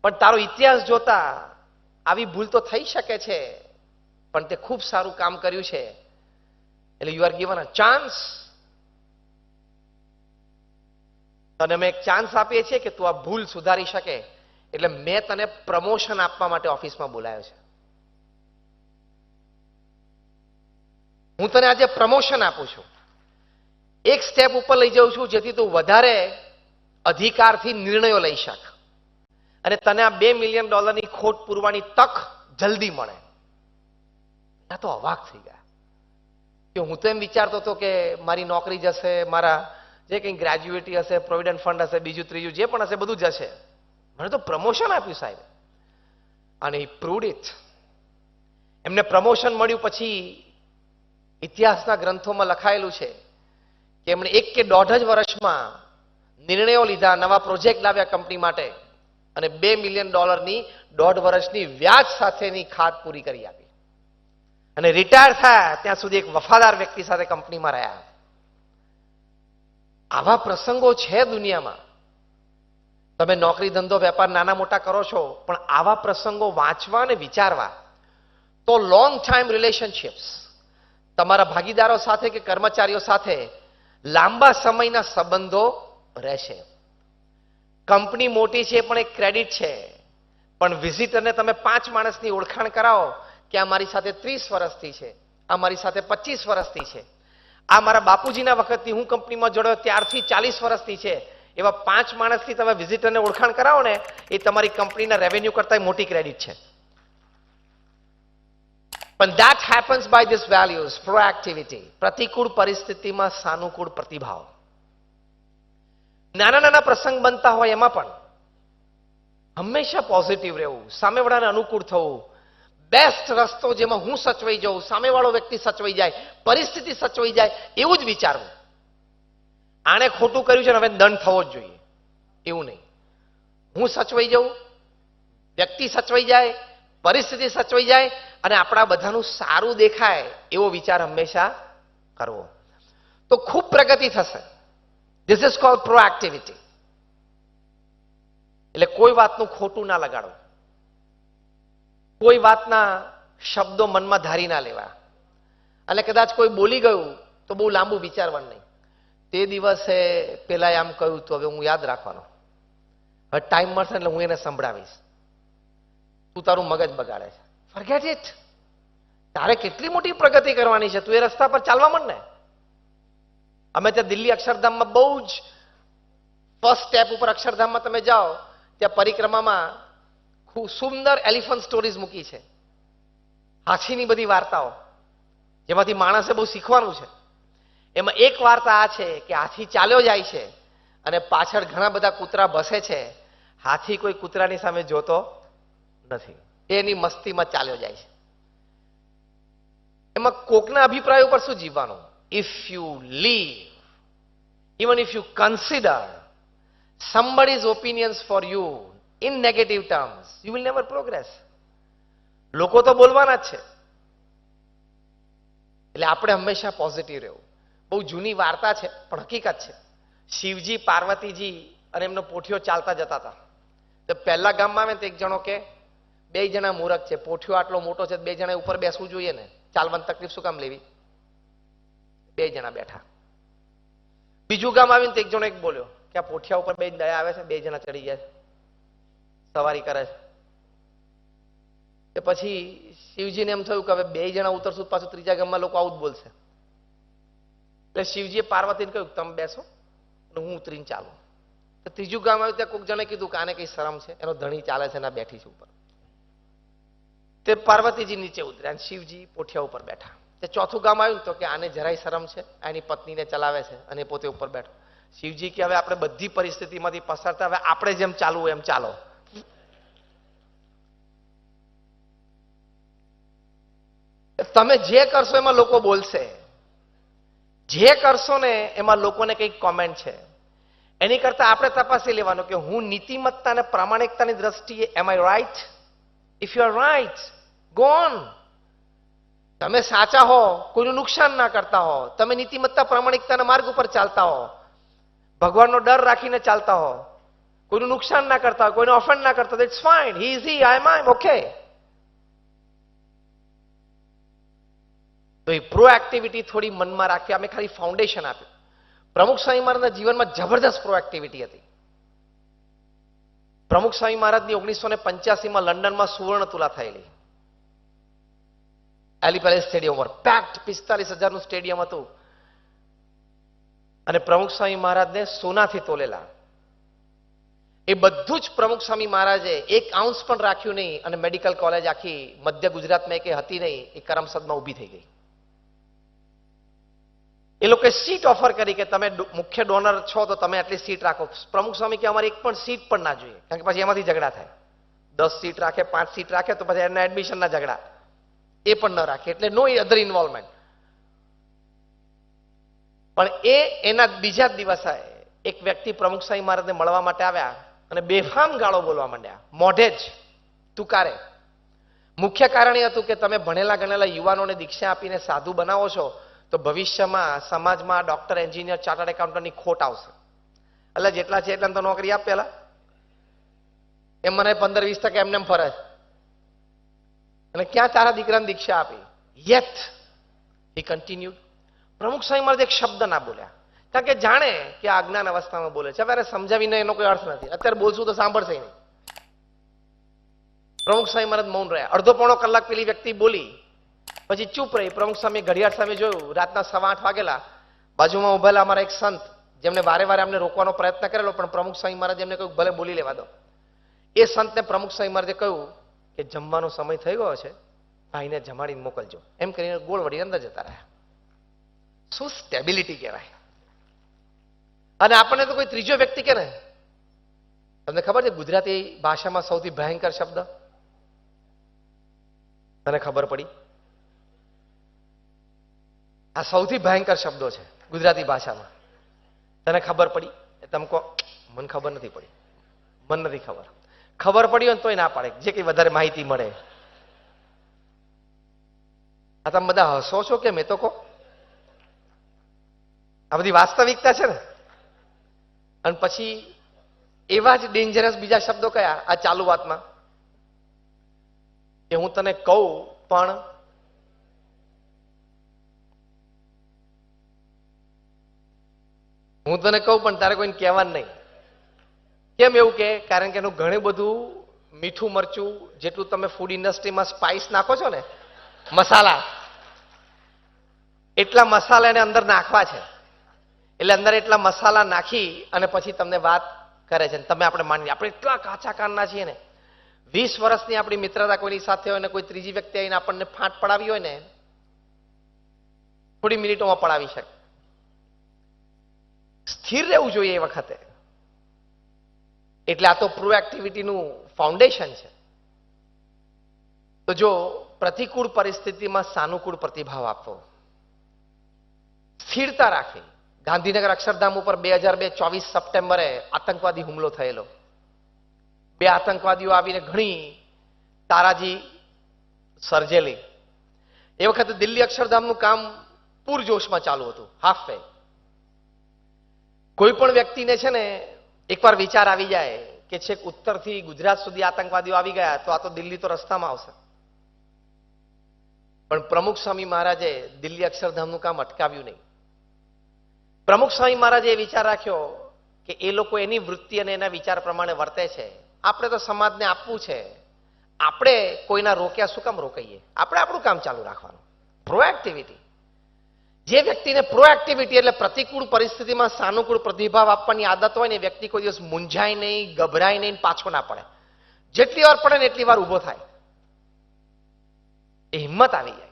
પણ તારો ઇતિહાસ જોતા આવી ભૂલ તો થઈ શકે છે, પણ તે ખૂબ સારું કામ કર્યું છે, એટલે you are given a chance. તને અમે એક ચાન્સ આપીએ છીએ કે તું આ ભૂલ સુધારી શકે, એટલે મેં તને પ્રમોશન આપવા માટે ઓફિસમાં બોલાયો છે. હું તને આજે પ્રમોશન આપું છું, એક સ્ટેપ ઉપર લઈ જાઉં છું, જેથી તું વધારે અધિકારથી નિર્ણયો લઈ શક, અને તને આ $2 મિલિયન ખોટ પૂરવાની તક જલ્દી મળે. આ તો અવાક થઈ ગયા કે હું તો એમ વિચારતો હતો કે મારી નોકરી જશે, મારા જે કંઈ ગ્રેજ્યુએટી હશે, પ્રોવિડન્ટ ફંડ હશે, બીજું ત્રીજું જે પણ હશે બધું જશે. મને તો પ્રમોશન આપ્યું સાહેબ, અને હી પ્રૂવડ ઇટ. એમને પ્રમોશન મળ્યું પછી ઇતિહાસના ગ્રંથોમાં લખાયેલું છે કે એમણે 1 કે 1.5 વર્ષમાં નિર્ણયો લીધા, નવા પ્રોજેક્ટ લાવ્યા કંપની માટે, અને $2 મિલિયન 1.5 વર્ષની વ્યાજ સાથેની ખાત પૂરી કરી આપી, અને રિટાયર થયા ત્યાં સુધી એક વફાદાર વ્યક્તિ સાથે કંપનીમાં રહ્યા. આવા પ્રસંગો છે દુનિયામાં. તમે નોકરી, ધંધો, વેપાર નાના મોટા કરો છો, પણ આવા પ્રસંગો વાંચવા અને વિચારવા તો લોંગ ટાઈમ રિલેશનશિપ્સ, તમારા ભાગીદારો સાથે કે કર્મચારીઓ સાથે લાંબા સમયના સંબંધો રહેશે. કંપની મોટી છે પણ એક ક્રેડિટ છે, પણ વિઝિટરને તમે 5 માણસની ઓળખાણ કરાવો કે આ મારી સાથે 30 વર્ષથી છે, આ મારી સાથે 25 વર્ષથી છે, આ મારા બાપુજીના વખતથી હું કંપનીમાં જોડાયો ત્યારથી 40 વર્ષથી છે. એવા 5 માણસથી તમે વિઝિટરને ઓળખાણ કરાવો ને, એ તમારી કંપનીના રેવન્યુ કરતા મોટી ક્રેડિટ છે. પણ that happens by these values, proactivity. પ્રતિકૂળ પરિસ્થિતિમાં સાનુકૂળ પ્રતિભાવ. નાના નાના પ્રસંગ બનતા હોય એમાં પણ હંમેશા પોઝિટિવ રહેવું, સામેવાળાને અનુકૂળ થવું. બેસ્ટ રસ્તો જેમાં હું સચવાઈ જાઉં, સામેવાળો વ્યક્તિ સચવાઈ જાય, પરિસ્થિતિ સચવાઈ જાય, એવું જ વિચારવું. આણે ખોટું કર્યું છે ને હવે દંડ થવો જ જોઈએ એવું નહીં. હું સચવાઈ જાઉં, વ્યક્તિ સચવાઈ જાય, પરિસ્થિતિ સચવાઈ જાય અને આપણા બધાનું સારું દેખાય એવો વિચાર હંમેશા કરવો, તો ખૂબ પ્રગતિ થશે. This is called proactivity. એટલે કોઈ વાતનું ખોટું ના લગાડો, કોઈ વાતના શબ્દો મનમાં ધારી ના લેવા, અને કદાચ કોઈ બોલી ગયું તો બહુ લાંબુ વિચારવાનું નહીં. તે દિવસે પેલા આમ કહ્યું તો હવે હું યાદ રાખવાનો, હવે ટાઈમ મળશે એટલે હું એને સંભળાવીશ. તું તારું મગજ બગાડે છે, ફોરગેટ ઇટ. તારે કેટલી મોટી પ્રગતિ કરવાની છે, તું એ રસ્તા પર ચાલવા માંડ ને. અમે ત્યાં દિલ્હી અક્ષરધામમાં બહુ જ ફર્સ્ટ સ્ટેપ ઉપર અક્ષરધામમાં તમે જાઓ ત્યાં પરિક્રમામાં ખૂબ સુંદર એલિફન્ટ સ્ટોરીઝ મૂકી છે, હાથીની બધી વાર્તાઓ, જેમાંથી માણસે બહુ શીખવાનું છે. એમાં એક વાર્તા આ છે કે હાથી ચાલ્યો જાય છે અને પાછળ ઘણા બધા કૂતરા ભસે છે. હાથી કોઈ કૂતરાની સામે જોતો નથી, એની મસ્તીમાં ચાલ્યો જાય છે. એમાં કોકના અભિપ્રાય ઉપર શું જીવવાનું? If you live, even if you consider somebody's opinions for you in negative terms, you will never progress. લોકો તો બોલવાના જ છે, એટલે આપણે હંમેશા પોઝિટિવ રહેવું. બહુ જૂની વાર્તા છે પણ હકીકત છે. શિવજી, પાર્વતીજી અને એમનો પોઠિયો ચાલતા જતા હતા. તો પહેલા ગામમાં આવે ને તો એક જણો કે 2 જણા મૂરખ છે, પોઠિયો આટલો મોટો છે, 2 જણા ઉપર બેસવું જોઈએ ને, ચાલવાની તકલીફ શું કામ લેવી? 2 જણા બેઠા. બીજું ગામ આવીને તો એક જણો એક બોલ્યો કે આ પોઠિયા ઉપર 2 દયા આવે છે, 2 જણા ચડી જાય, સવારી કરે છે. પછી શિવજીને એમ થયું કે હવે 2 જણા ઉતરશું પાછું ત્રીજા ગામમાં લોકો આવું જ બોલશે. એટલે શિવજીએ પાર્વતીને કહ્યું તમે બેસો અને હું ઉતરીને ચાલું. તો ત્રીજું ગામ આવ્યું ત્યાં કોઈક જણે કીધું કે આને કઈ શરમ છે, એનો ધણી ચાલે છે ને બેઠી છે ઉપર. તે પાર્વતીજી નીચે ઉતર્યા અને શિવજી પોઠિયા ઉપર બેઠા. તે ચોથું ગામ આવ્યું તો કે આને જરાય શરમ છે, એની પત્નીને ચલાવે છે અને પોતે ઉપર બેઠો. શિવજી કે હવે આપણે બધી પરિસ્થિતિમાંથી પસાર થાય, હવે આપણે જેમ ચાલવું એમ ચાલો. તમે જે કરશો એમાં લોકો બોલશે, જે કરશો ને એમાં લોકોને કંઈક કોમેન્ટ છે. એની કરતા આપણે તપાસી લેવાનું કે હું નીતિમત્તા અને પ્રામાણિકતાની દ્રષ્ટિએ am I right? If you are right, go on. તમે સાચા હો, કોઈનું નુકસાન ના કરતા હો, તમે નીતિમત્તા પ્રામાણિકતાના માર્ગ ઉપર ચાલતા હો, ભગવાનનો ડર રાખીને ચાલતા હો, કોઈનું નુકસાન ના કરતા હો, કોઈને ઓફેન્ડ ના કરતા, it's fine. He is he, I am I, okay. તો એ પ્રોએક્ટિવિટી થોડી મનમાં રાખી. અમે ખાલી ફાઉન્ડેશન આપ્યું. પ્રમુખ સ્વામી મહારાજના જીવનમાં જબરદસ્ત પ્રોએક્ટિવિટી હતી. પ્રમુખ સ્વામી મહારાજની 1985માં લંડનમાં સુવર્ણ તુલા થયેલી. એલી પેલેસ સ્ટેડિયમ પર પેક્ડ 45,000નું સ્ટેડિયમ હતું અને પ્રમુખ સ્વામી મહારાજને સોનાથી તોલેલા. એ બધું જ પ્રમુખ સ્વામી મહારાજે 1 આઉન્સ પણ રાખ્યું નહીં અને મેડિકલ કોલેજ આખી મધ્ય ગુજરાતમાં કે હતી નહીં, એ કરમસદમાં ઊભી થઈ ગઈ. એ લોકોએ સીટ ઓફર કરી કે તમે મુખ્ય ડોનર છો તો તમે આટલી સીટ રાખો. પ્રમુખ સ્વામી કે અમારી એક પણ સીટ પણ ના જોઈએ, કારણ કે પછી એમાંથી ઝઘડા થાય. 10 સીટ રાખે, 5 સીટ રાખે તો પછી એના એડમિશનના ઝઘડા, એ પણ ન રાખે. એટલે નો અધર ઇન્વોલ્વમેન્ટ. પણ એના બીજા જ દિવસે એક વ્યક્તિ પ્રમુખ સ્વામી મહારાજને મળવા માટે આવ્યા અને બેફામ ગાળો બોલવા માંડ્યા, મોઢે જ તુકારે. મુખ્ય કારણ એ હતું કે તમે ભણેલા ગણેલા યુવાનોને દીક્ષા આપીને સાધુ બનાવો છો તો ભવિષ્યમાં સમાજમાં ડોક્ટર, એન્જિનિયર, ચાર્ટર્ડ એકાઉન્ટન્ટની ખોટ આવશે. એટલે જેટલા છે એટલા તો નોકરી આપ પેલા. એમ મને 15-20% એમને ફરે છે. અને ક્યાં તારા દીકરાને દીક્ષા આપી? યet he continued. પ્રમુખ સ્વામી મહારાજ એક શબ્દ ના બોલ્યા, કારણ કે જાણે કે આ અજ્ઞાન અવસ્થામાં બોલે છે. હવે સમજાવીને એનો કોઈ અર્થ નથી. અત્યારે બોલશું તો સાંભળશે નહીં. પ્રમુખ સ્વામી મહારાજ મૌન રહ્યા. અડધો પોણો કલાક પેલી વ્યક્તિ બોલી પછી ચૂપ રહી. પ્રમુખ સ્વામી ઘડિયાળ સામે જોયું, રાતના 8:15 વાગેલા. બાજુમાં ઉભેલા અમારા એક સંત, જેમને વારે વારે અમને રોકવાનો પ્રયત્ન કરેલો, પણ પ્રમુખ સ્વામી મહારાજ એમને કહ્યું ભલે બોલી લેવા દો. એ સંતને પ્રમુખ સ્વામી મહારાજે કહ્યું કે જમવાનો સમય થઈ ગયો છે, ભાઈને જમાડીને મોકલજો. એમ કરીને ગોળ વળીને અંદર જતા રહ્યા. શું સ્ટેબિલિટી કહેવાય. અને આપણને તો કોઈ ત્રીજો વ્યક્તિ કે ને, તમને ખબર છે ગુજરાતી ભાષામાં સૌથી ભયંકર શબ્દ? તને ખબર પડી? આ સૌથી ભયંકર શબ્દો છે ગુજરાતી ભાષામાં. તને ખબર પડી? તમે કહો મને ખબર નથી પડી, મને નથી ખબર. ખબર પડી હોય ને તોય ના પાડે, જે કઈ વધારે માહિતી મળે. આ તમે બધા હસો છો કે મેં તો કહો? આ બધી વાસ્તવિકતા છે ને. અને પછી એવા જ ડેન્જરસ બીજા શબ્દો કયા આ ચાલુ વાતમાં, કે હું તને કહું પણ તારે કોઈને કહેવાનું નહીં. કેમ એવું કે? કારણ કે એનું ઘણું બધું મીઠું મરચું, જેટલું તમે ફૂડ ઇન્ડસ્ટ્રીમાં સ્પાઇસ નાખો છો ને, મસાલા, એટલા મસાલા એને અંદર નાખવા છે. એટલે અંદર એટલા મસાલા નાખી અને પછી તમને વાત કરે છે. તમે આપણે માની, આપણે એટલા કાચા કાનના છીએ ને. 20 વર્ષની આપણી મિત્રતા કોઈની સાથે હોય ને કોઈ ત્રીજી વ્યક્તિ આવીને આપણને ફાંટ પડાવી હોય ને, થોડી મિનિટોમાં પડાવી શકે. સ્થિર રહેવું જોઈએ એ વખતે. એટલે આ તો પ્રોએક્ટિવિટીનું ફાઉન્ડેશન છે. તો જો પ્રતિકૂળ પરિસ્થિતિમાં સાનુકૂળ પ્રતિભાવ આપવો, સ્થિરતા રાખવી. ગાંધીનગર અક્ષરધામ ઉપર 2002 સપ્ટેમ્બરે આતંકવાદી હુમલો થયેલો. 2 આતંકવાદીઓ આવીને ઘણી તારાજી સર્જેલી. એ વખતે દિલ્હી અક્ષરધામનું કામ પૂરજોશમાં ચાલુ હતું, હાફ વે. કોઈ પણ વ્યક્તિને છે ને એકવાર વિચાર આવી જાય કે છેક ઉત્તરથી ગુજરાત સુધી આતંકવાદીઓ આવી ગયા, તો આ તો દિલ્હી તો રસ્તામાં આવશે. પણ પ્રમુખ સ્વામી મહારાજે દિલ્હી અક્ષરધામનું કામ અટકાવ્યું નહીં. પ્રમુખ સ્વામી મહારાજે એ વિચાર રાખ્યો કે એ લોકો એની વૃત્તિ અને એના વિચાર પ્રમાણે વર્તે છે. આપણે તો સમાજને આપવું છે. આપણે કોઈના રોક્યા શું કામ રોકાઈએ? આપણે આપણું કામ ચાલુ રાખવાનું. પ્રોએક્ટિવિટી. જે વ્યક્તિને પ્રોએક્ટિવિટી એટલે પ્રતિકૂળ પરિસ્થિતિમાં સાનુકૂળ પ્રતિભાવ આપવાની આદત હોય ને, એ વ્યક્તિ કોઈ દિવસ મૂંઝાય નહીં, ગભરાય નહીં, પાછો ના પડે. જેટલી વાર પડે ને એટલી વાર ઊભો થાય. એ હિંમત આવી જાય.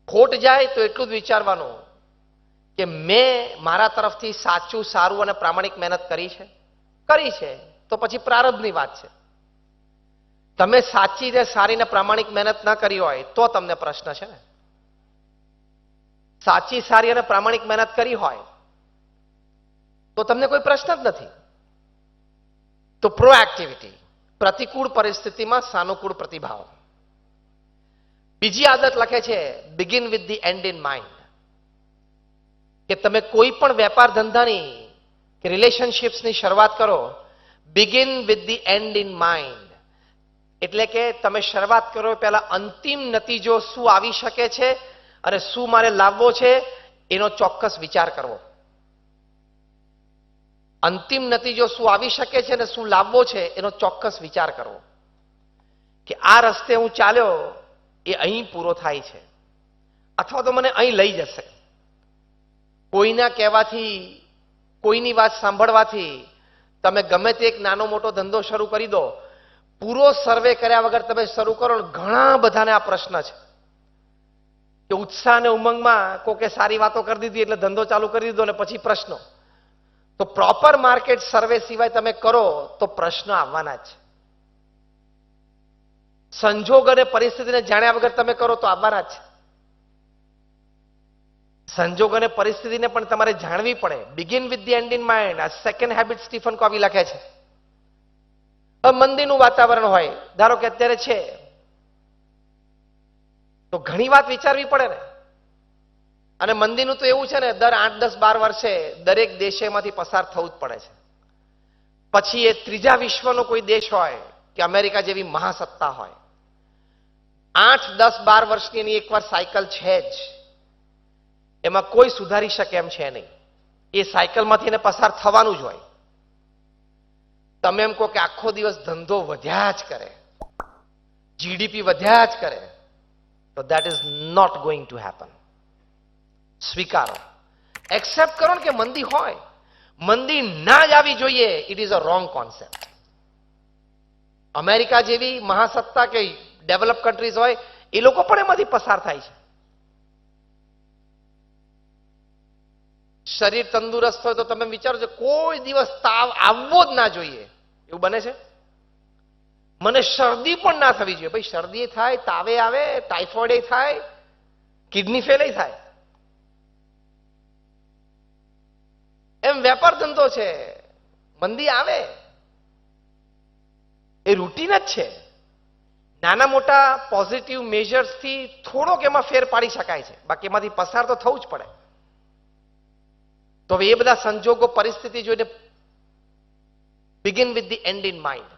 ખોટ જાય તો એટલું જ વિચારવાનું કે મેં મારા તરફથી સાચું, સારું અને પ્રામાણિક મહેનત કરી છે, તો પછી પ્રારબ્ધની વાત છે. તમે સાચી ને સારી ને પ્રામાણિક મહેનત ન કરી હોય તો તમને પ્રશ્ન છે ને. સાચી, સારી અને પ્રામાણિક મહેનત કરી હોય તો તમને કોઈ પ્રશ્ન જ નથી. તો પ્રોએક્ટિવિટી, પ્રતિકૂળ પરિસ્થિતિમાં સાનુકૂળ પ્રતિભાવ. બીજી આદત લખે છે begin with the end in mind. કે તમે કોઈ પણ વેપાર ધંધાની કે રિલેશનશિપ્સની શરૂઆત કરો, begin with the end in mind. એટલે કે તમે શરૂઆત કરો પહેલા અંતિમ નતીજો શું આવી શકે છે અને શું મારે લાવવો છે એનો ચોક્કસ વિચાર કરવો. અંતિમ નતીજો શું આવી શકે છે અને શું લાવવો છે એનો ચોક્કસ વિચાર કરવો. કે આ રસ્તે હું ચાલ્યો એ અહીં પૂરો થાય છે, અથવા તો મને અહીં લઈ જશે. કોઈના કહેવાથી, કોઈની વાત સાંભળવાથી તમે ગમે તે એક નાનો મોટો ધંધો શરૂ કરી દો, પૂરો સર્વે કર્યા વગર તમે શરૂ કરો. ઘણા બધાને આ પ્રશ્ન છે કે ઉત્સાહ અને ઉમંગમાં કોકે સારી વાતો કરી દીધી એટલે ધંધો ચાલુ કરી દીધો, અને પછી પ્રશ્નો. તો પ્રોપર માર્કેટ સર્વે સિવાય તમે કરો તો પ્રશ્ન આવવાના જ. સંજોગ અને પરિસ્થિતિને જાણ્યા વગર તમે કરો તો આવવાના જ. સંજોગ અને પરિસ્થિતિને પણ તમારે જાણવી પડે. Begin with the end in mind. આ સેકન્ડ હેબિટ સ્ટીફન કોવી લખે છે. મંદીનું વાતાવરણ હોય, ધારો કે અત્યારે છે, તો ઘણી વાત વિચારવી પડે ને. અને મંદીનું તો એવું છે ને, દર 8, 10, 12 વર્ષે દરેક દેશેમાંથી પસાર થવું જ પડે છે. પછી એ ત્રીજા વિશ્વનો કોઈ દેશ હોય કે અમેરિકા જેવી મહાસત્તા હોય, 8, 10, 12 વર્ષની એની એકવાર સાયકલ છે જ. એમાં કોઈ સુધારી શકે એમ છે નહીં. એ સાયકલમાંથી એને પસાર થવાનું જ હોય. તમે એમ કહો કે આખો દિવસ ધંધો વધ્યા જ કરે, જીડીપી વધ્યા જ કરે, તો that is not going to happen. સ્વીકારો, એક્સેપ્ટ કરો ને કે મંદી હોય, મંદી ના જ આવી જોઈએ. It is a wrong concept. America જેવી મહાસત્તા કે ડેવલપ કન્ટ્રીઝ હોય, એ લોકો પણ એમાંથી પસાર થાય છે. શરીર તંદુરસ્ત હોય તો તમે વિચારો છો કોઈ દિવસ તાવ આવવો જ ના જોઈએ, એવું બને છે? મને શરદી પણ ના થવી જોઈએ. ભાઈ શરદી થાય, તાવે આવે, ટાઇફોઇડ થાય, કિડની ફેલ થાય. એમ વેપાર ધંધો છે, મંદી આવે એ રૂટીન જ છે. નાના મોટા પોઝિટિવ મેજર્સથી થોડોક એમાં ફેર પાડી શકાય છે, બાકી એમાંથી પસાર તો થવું જ પડે. તો હવે એ બધા સંજોગો, પરિસ્થિતિ જોઈને begin with the end in mind.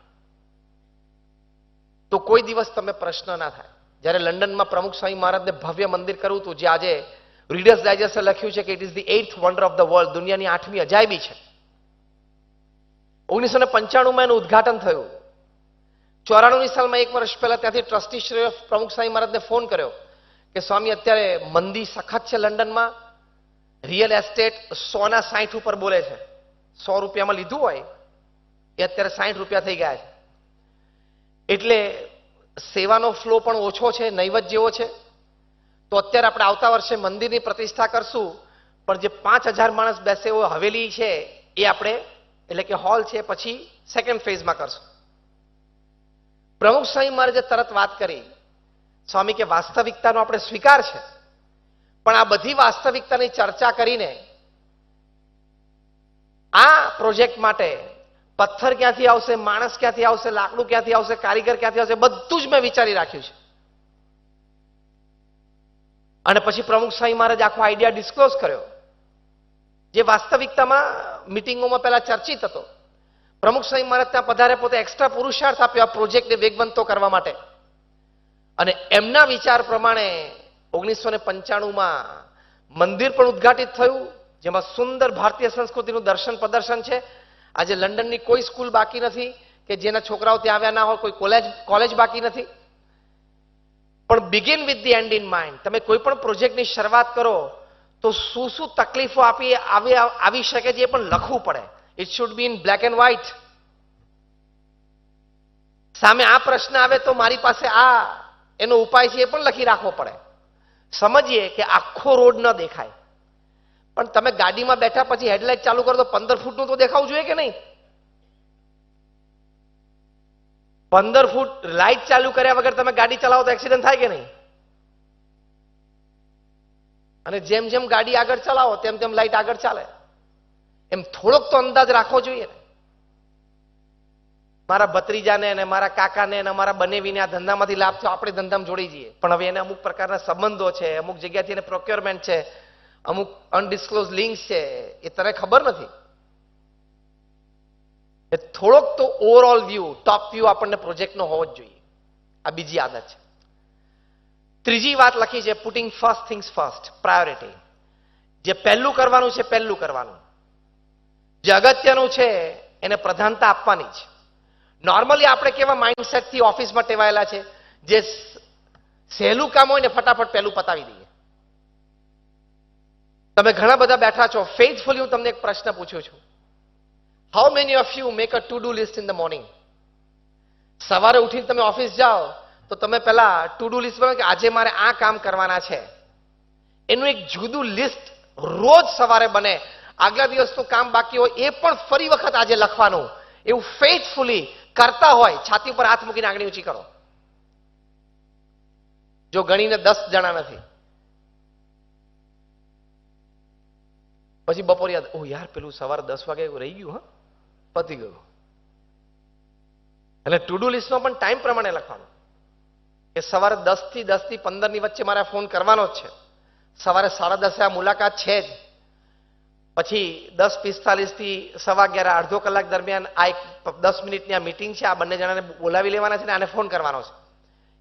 તો કોઈ દિવસ તમે પ્રશ્ન ના થાય. જ્યારે લંડનમાં પ્રમુખ સ્વામી મહારાજને ભવ્ય મંદિર કરવું હતું, જે આજે રીડર્સ ડાયજેસ્ટે લખ્યું છે કે it is the 8th wonder of the world, દુનિયાની 8મી અજાયબી છે. 1995માં એનું ઉદ્ઘાટન થયું. 94ની સાલમાં, એક વર્ષ પહેલા, ત્યાંથી ટ્રસ્ટી શ્રી પ્રમુખ સ્વામી મહારાજને ફોન કર્યો કે સ્વામી, અત્યારે મંદી સખત છે લંડનમાં, રિયલ એસ્ટેટ 100ના 60 ઉપર બોલે છે. 100 રૂપિયામાં લીધું હોય એ અત્યારે 60 રૂપિયા થઈ ગયા છે. એટલે સેવાનો ફ્લો પણ ઓછો છે, નૈવત જેવો છે. તો અત્યારે આપણે આવતા વર્ષે મંદિરની પ્રતિષ્ઠા કરશું, પણ જે 5000 માણસ બેસે એવો હવેલી છે એ આપણે, એટલે કે હોલ છે, પછી સેકન્ડ ફેઝમાં કરશું. પ્રમુખ સ્વામી મહારાજે તરત વાત કરી, સ્વામી કે વાસ્તવિકતાનો આપણે સ્વીકાર છે, પણ આ બધી વાસ્તવિકતાની ચર્ચા કરીને આ પ્રોજેક્ટ માટે પથ્થર ક્યાંથી આવશે, માણસ ક્યાંથી આવશે, લાકડું ક્યાંથી આવશે, કારીગર ક્યાંથી આવશે, બધું જ મેં વિચારી રાખ્યું છે. અને પછી પ્રમુખ સ્વામી મહારાજ આખો આઈડિયા ડિસ્ક્લોઝ કર્યો, જે વાસ્તવિકતામાં મિટિંગોમાં પહેલા ચર્ચિત હતો. પ્રમુખ સ્વામી મહારાજ ત્યાં પધારે, પોતે એક્સ્ટ્રા પુરુષાર્થ આપ્યો આ પ્રોજેક્ટને વેગવંતો કરવા માટે. અને એમના વિચાર પ્રમાણે 1995માં મંદિર પણ ઉદ્ઘાટિત થયું, જેમાં સુંદર ભારતીય સંસ્કૃતિનું દર્શન પ્રદર્શન છે. આજે લંડનની કોઈ સ્કૂલ બાકી નથી કે જેના છોકરાઓ ત્યાં આવ્યા ના હોય, કોઈ કોલેજ બાકી નથી. પણ begin with the end in mind. તમે કોઈ પણ પ્રોજેક્ટની શરૂઆત કરો તો શું શું તકલીફો આવી શકે છે એ પણ લખવું પડે. It should be in black and white. સામે આ પ્રશ્ન આવે તો મારી પાસે આ એનો ઉપાય છે એ પણ લખી રાખવો પડે. સમજીએ કે આખો રોડ ન દેખાય, પણ તમે ગાડીમાં બેઠા પછી હેડલાઇટ ચાલુ કરો તો 15 ફૂટનું તો દેખાવું જોઈએ કે નહીં? 15 ફૂટ લાઇટ ચાલુ કર્યા વગર તમે ગાડી ચલાવો તો એક્સિડન્ટ થાય કે નહીં? અને જેમ જેમ ગાડી આગળ ચલાવો તેમ તેમ લાઇટ આગળ ચાલે. એમ થોડોક તો અંદાજ રાખવો જોઈએ ને. મારા ભત્રીજાને અને મારા કાકાને અને મારા બનેવીને આ ધંધામાંથી લાભ થયો, આપણે ધંધામાં જોડી જઈએ. પણ હવે એને અમુક પ્રકારના સંબંધો છે, અમુક જગ્યાથી એને પ્રોક્યોરમેન્ટ છે, અમુક અનડિસ્ક્લોઝ લિંક્સ છે, એ તને ખબર નથી. એ થોડોક તો ઓવરઓલ વ્યૂ, ટોપ વ્યૂ આપણને પ્રોજેક્ટનો હોવો જ જોઈએ. આ બીજી આદત છે. ત્રીજી વાત લખી છે, putting first things first, priority. જે પહેલું કરવાનું છે પહેલું કરવાનું, જે અગત્યનું છે એને પ્રધાનતા આપવાની છે. નોર્મલી આપણે કેવા માઇન્ડસેટથી ઓફિસમાં ટેવાયેલા છે, જે સહેલું કામ હોય ને ફટાફટ પહેલું પતાવી દઈએ. તમે ઘણા બધા બેઠા છો, ફેથફુલી હું તમને એક પ્રશ્ન પૂછું છું. How many of you make a to do list in the morning? સવારે ઉઠીને તમે ઓફિસ જાઓ તો તમે પહેલા ટુ ડુ લિસ્ટ બનાવો કે આજે મારે આ કામ કરવાના છે. એનું એક જુદું લિસ્ટ રોજ સવારે બને. આગલા દિવસનું કામ બાકી હોય એ પણ ફરી વખત આજે લખવાનું. એવું ફેથફુલી કરતા હોય, છાતી ઉપર હાથ મૂકીને આંગળી ઊંચી કરો. જો ગણીને 10 જણા નથી. પછી બપોર યાદ, ઓ યાર પેલું સવારે 10 વાગે રહી ગયું, હા પતી ગયું. એટલે ટુ ડુ લિસ્ટમાં પણ ટાઈમ પ્રમાણે લખવાનું કે સવારે 10 થી 15 ની વચ્ચે મારે ફોન કરવાનો જ છે. સવારે 10:30 આ મુલાકાત છે જ. પછી 10:45 થી 11:15 અડધો કલાક દરમિયાન આ એક 10 મિનિટની આ મીટિંગ છે, આ બંને જણાને બોલાવી લેવાના છે ને આને ફોન કરવાનો છે.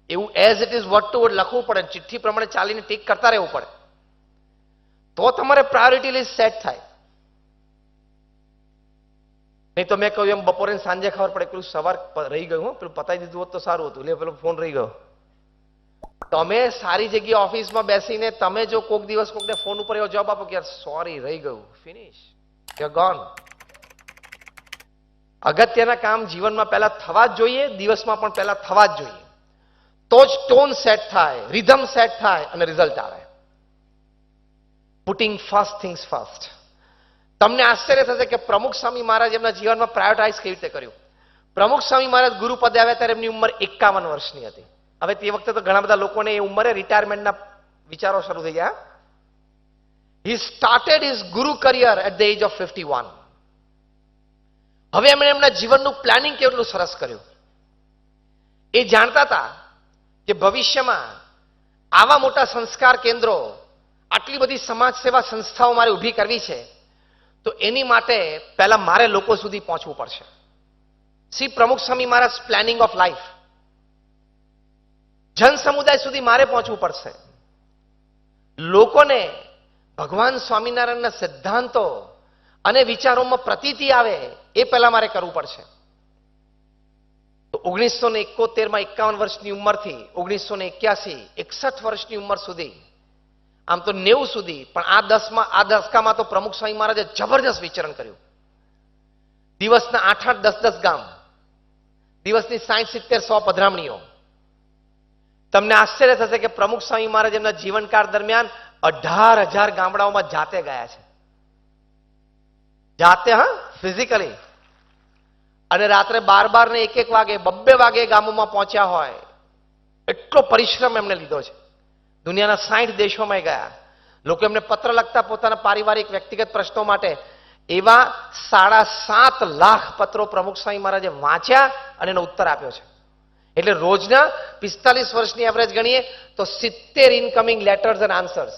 એવું as it is word to word લખવું પડે, ચિઠ્ઠી પ્રમાણે ચાલીને ટીક કરતા રહેવું પડે. તો તમારે પ્રાયોરિટી લિસ્ટ સેટ થાય. નહીં તો મેં કહ્યું એમ બપોરે ને સાંજે ખબર પડે પેલું સવાર રહી ગયું, હો પેલું પતાવી દીધું હોત તો સારું હતું, લે પેલો ફોન રહી ગયો. તમે સારી જગ્યાએ ઓફિસમાં બેસીને તમે જો કોક દિવસ કોકને ફોન ઉપર એવો જવાબ આપો કે યાર સોરી રહી ગયું, ફિનિશ, યુ ગોન. અગત્યના કામ જીવનમાં પહેલા થવા જ જોઈએ, દિવસમાં પણ પહેલા થવા જ જોઈએ. તો જ ટોન સેટ થાય, રિધમ સેટ થાય અને રિઝલ્ટ આવે. Putting first things first. તમને આશ્ચર્ય થશે કે પ્રમુખ સ્વામી મહારાજ એમના જીવનમાં પ્રાયોરિટાઇઝ કેવી રીતે કર્યું. પ્રમુખ સ્વામી મહારાજ ગુરુ પદે આવ્યા ત્યારે એમની ઉંમર 51 વર્ષની હતી. હવે તે વખતે તો ઘણા બધા લોકોને એ ઉંમરે રિટાયરમેન્ટના વિચારો શરૂ થઈ ગયા. He started his guru career at the age of 51. હવે એમણે એમના જીવનનું પ્લાનિંગ કેટલું સરસ કર્યું. એ જાણતા હતા કે ભવિષ્યમાં આવા મોટા સંસ્કાર કેન્દ્રો, આટલી બધી સમાજ સેવા સંસ્થાઓ મારે ઊભી કરવી છે, તો એની માટે પહેલા મારે લોકો સુધી પહોંચવું પડશે. શ્રી પ્રમુખ સ્વામી મહારાજ પ્લાનિંગ ઓફ લાઈફ. જન સમુદાય સુધી મારે પહોંચવું પડશે. લોકોને ભગવાન સ્વામિનારાયણના સિદ્ધાંતો અને વિચારોમાં પ્રતીતિ આવે એ પહેલા મારે કરવું પડશે. તો 1971માં 51 વર્ષની ઉંમરથી 1981 61 વર્ષની ઉંમર સુધી, આમ તો 90 સુધી, પણ આ દશકામાં તો પ્રમુખ સ્વામી મહારાજે જબરજસ્ત વિચરણ કર્યું. દિવસના 8-8 10-10 ગામ, દિવસની 60-70-100 પધરામણીઓ. તમને આશ્ચર્ય થશે કે પ્રમુખ સ્વામી મહારાજ એમના જીવનકાળ દરમિયાન 18,000 ગામડાઓમાં જાતે ગયા છે. જાતે, હા, ફિઝિકલી. અને રાત્રે 12 ને 1 વાગે 2 વાગે ગામોમાં પહોંચ્યા હોય એટલો પરિશ્રમ એમને લીધો છે. દુનિયાના 60 દેશોમાં ગયા. લોકો એમને પત્ર લખતા પોતાના પારિવારિક વ્યક્તિગત પ્રશ્નો માટે. એવા 7.5 લાખ પત્રો પ્રમુખ સ્વામી મહારાજે વાંચ્યા અને એનો ઉત્તર આપ્યો છે. એટલે રોજના 45 વર્ષની એવરેજ ગણીએ તો 70 ઇનકમિંગ લેટર્સ એન્ડ આન્સર્સ.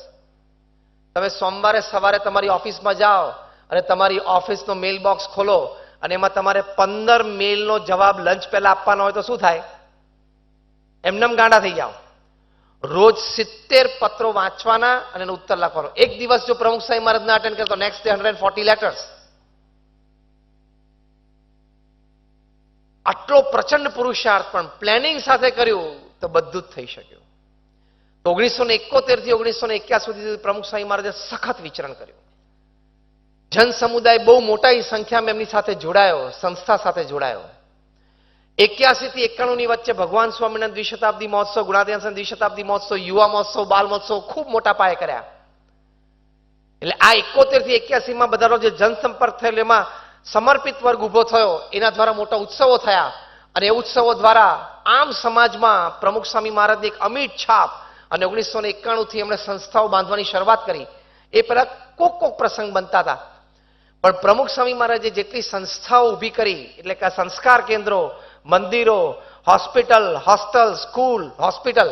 તમે સોમવારે સવારે તમારી ઓફિસમાં જાઓ અને તમારી ઓફિસનો મેલ બોક્સ ખોલો અને એમાં તમારે 15 મેલનો જવાબ લંચ પહેલા આપવાનો હોય તો શું થાય? એમનેમ ગાંડા થઈ જાઓ. રોજ 70 પત્રો વાંચવાના અને એનો ઉત્તર લખવાનો. એક દિવસ જો પ્રમુખ સ્વામી મહારાજ ના અટેન્ડ કરે તો નેક્સ્ટ ડે 140 લેટર્સ. આટલો પ્રચંડ પુરુષાર્થ પણ પ્લાનિંગ સાથે કર્યું તો બધું જ થઈ શક્યું. તો 1971 થી 1981 સુધી પ્રમુખ સ્વામી મહારાજે સખત વિચરણ કર્યું. જન સમુદાય બહુ મોટી સંખ્યામાં એમની સાથે જોડાયો, સંસ્થા સાથે જોડાયો. 81 થી 91 ની વચ્ચે ભગવાન સ્વામિનારાયણ દ્વિશતાબ્દી મહોત્સવ, ગુણાતીતાનંદ દ્વિશતાબ્દી મહોત્સવ, યુવા મહોત્સવ, બાલ મહોત્સવ ખૂબ મોટા પાયે કર્યા. એટલે આ 71 થી 81માં બધાનો જે જનસંપર્ક થયેલો એમાં સમર્પિત વર્ગ ઉભો થયો. એના દ્વારા મોટા ઉત્સવો થયા અને એ ઉત્સવો દ્વારા આમ સમાજમાં પ્રમુખ સ્વામી મહારાજની એક અમિટ છાપ. અને 1991 થી એમણે સંસ્થાઓ બાંધવાની શરૂઆત કરી. એ પહેલા કોક પ્રસંગ બનતા હતા, પણ પ્રમુખ સ્વામી મહારાજે જેટલી સંસ્થાઓ ઊભી કરી, એટલે કે સંસ્કાર કેન્દ્રો, મંદિરો, હોસ્પિટલ, હોસ્ટેલ, સ્કૂલ, હોસ્પિટલ,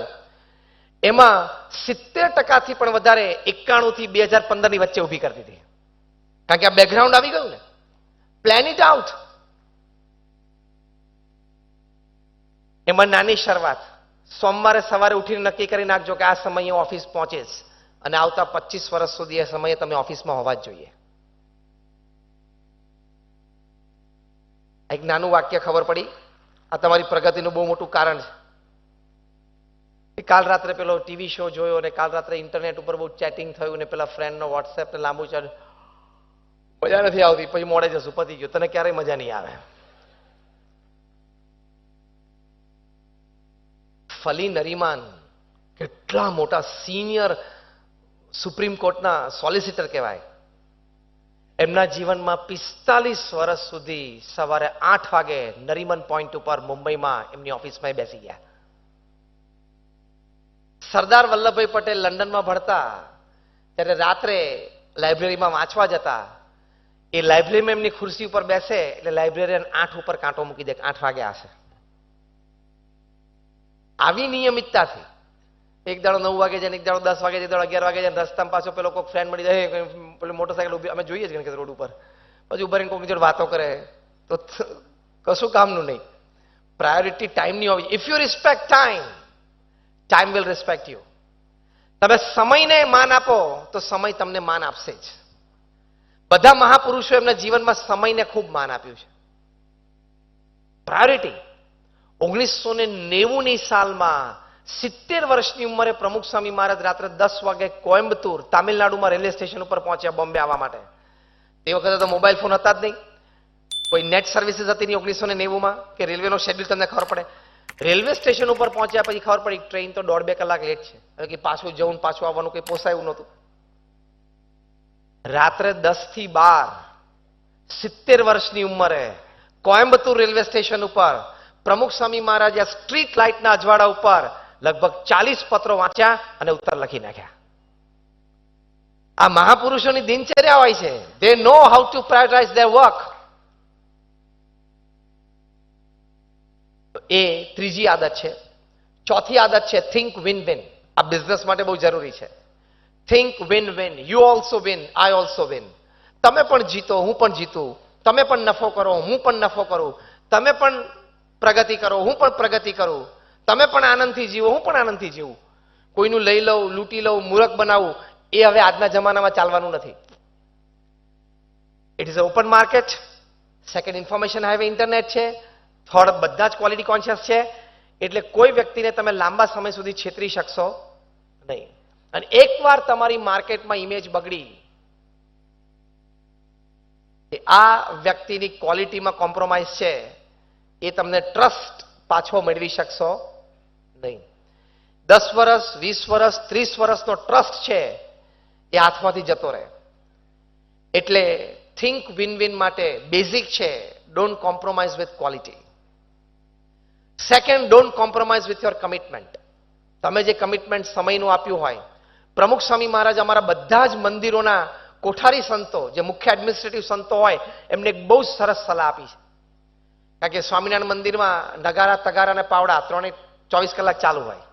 એમાં 70% થી પણ વધારે 91 થી 2015 ની વચ્ચે ઊભી કરી દીધી. કારણ કે આ બેકગ્રાઉન્ડ આવી ગયું ને. Plan it out. એમાં નાની શરૂઆત. સોમવારે સવારે ઉઠીને નક્કી કરી નાખજો કે આ સમયે ઓફિસ પહોંચીશ અને આવતા 25 વર્ષ સુધી એ સમયે તમે ઓફિસમાં હોવા જ જોઈએ. એક નાનું વાક્ય ખબર પડી, આ તમારી પ્રગતિનું બહુ મોટું કારણ છે. કાલ રાત્રે પેલો ટીવી શો જોયો અને કાલ રાત્રે ઇન્ટરનેટ ઉપર બહુ ચેટિંગ થયું ને પેલા ફ્રેન્ડનો વોટ્સએપ ને લાંબુ ચાલ્યું. મજા નથી આવતી, પછી મોડે જશું, પતી ગયું. તને ક્યારેય મજા નહીં આવે. ફલી નરીમાન કેટલા મોટા સિનિયર સુપ્રીમ કોર્ટના સોલિસિટર કહેવાય. એમના જીવનમાં 45 વર્ષ સુધી સવારે 8 વાગે નરીમન પોઈન્ટ ઉપર મુંબઈમાં એમની ઓફિસમાં બેસી ગયા. સરદાર વલ્લભભાઈ પટેલ લંડનમાં ભણતા ત્યારે રાત્રે લાઇબ્રેરીમાં વાંચવા જતા. એ લાઇબ્રેરીમાં એમની ખુરશી ઉપર બેસે એટલે લાઇબ્રેરિયન 8 ઉપર કાંટો મૂકી દે, 8 વાગે આવશે. આવી નિયમિતતાથી એક દાડો 9 વાગે જાય, એક દાડો 10 વાગે જાય, એક દાડો 11 વાગે જાય. રસ્તામાં પાછો પેલો કોઈ ફ્રેન્ડ મળી જાય, પેલો મોટરસાયકલ ઉભી, અમે જોઈએ જ કે રોડ ઉપર, પછી ઉભા રહીને કોઈ જોડે વાતો કરે તો કશું કામનું નહીં. પ્રાયોરિટી ટાઈમની હોવી. If you respect time, time will respect you. તમે સમયને માન આપો તો સમય તમને માન આપશે જ. બધા મહાપુરુષો એમના જીવનમાં સમયને ખૂબ માન આપ્યું છે. પ્રાયોરિટી. 1990ની સાલમાં 70 વર્ષની ઉંમરે પ્રમુખ સ્વામી મહારાજ રાત્રે 10 વાગે કોયમ્બતુર તામિલનાડુમાં રેલવે સ્ટેશન ઉપર પહોંચ્યા બોમ્બે આવવા માટે. તે વખતે તો મોબાઈલ ફોન હતા જ નહીં, કોઈ નેટ સર્વિસીસ હતી નહીં 1990માં કે રેલવેનો શેડ્યુલ તમને ખબર પડે. રેલવે સ્ટેશન ઉપર પહોંચ્યા પછી ખબર પડી ટ્રેન તો 1.5-2 કલાક લેટ છે, એટલે કે પાછું જવું પાછું આવવાનું કંઈ પોસાય એવું નહોતું. રાત્રે 10 થી 12 70 વર્ષની ઉંમરે કોયમ્બતુર રેલવે સ્ટેશન ઉપર પ્રમુખ સ્વામી મહારાજે સ્ટ્રીટ લાઇટના અજવાળા ઉપર લગભગ 40 પત્રો વાંચ્યા અને ઉત્તર લખી નાખ્યા. આ મહાપુરુષોની દિનચર્યા હોય છે. They know how to prioritize their work. એ ત્રીજી આદત છે. ચોથી આદત છે થિંક વિન વિન. આ બિઝનેસ માટે બહુ જરૂરી છે. Think win win. You also win, I also win. તમે પણ જીતો, હું પણ જીતું. તમે પણ નફો કરો, હું પણ નફો કરું. તમે પણ પ્રગતિ કરો, હું પણ પ્રગતિ કરું. તમે પણ આનંદથી જીવો, હું પણ આનંદથી જીવું. કોઈનું લઈ લઉં, લૂંટી લઉં, મૂર્ખ બનાવું, એ હવે આજના જમાનામાં ચાલવાનું નથી. It is open market. Second, information highway internet છે. થર્ડ, બધા જ ક્વોલિટી કોન્શિયસ છે. એટલે કોઈ વ્યક્તિને તમે લાંબા સમય સુધી છેતરી શકશો નહીં. અને એકવાર તમારી માર્કેટમાં ઇમેજ બગડી, આ વ્યક્તિની ક્વોલિટીમાં કોમ્પ્રોમાઇઝ છે, એ તમને ટ્રસ્ટ પાછો મેળવી શકશો નહીં. 10 વર્ષ, 20 વર્ષ, 30 વર્ષનો ટ્રસ્ટ છે એ હાથમાંથી જતો રહે. એટલે થિંક વિન વિન માટે બેઝિક છે don't compromise with quality. Second, don't compromise with your commitment. તમે જે કમિટમેન્ટ સમયનું આપ્યું હોય. પ્રમુખ સ્વામી મહારાજ અમારા બધા જ મંદિરોના કોઠારી સંતો, જે મુખ્ય એડમિનિસ્ટ્રેટિવ સંતો હોય, એમને એક બહુ સરસ સલાહ આપી છે. કારણ કે સ્વામિનારાયણ મંદિરમાં નગારા, તગારા અને પાવડા 24 કલાક ચાલુ હોય.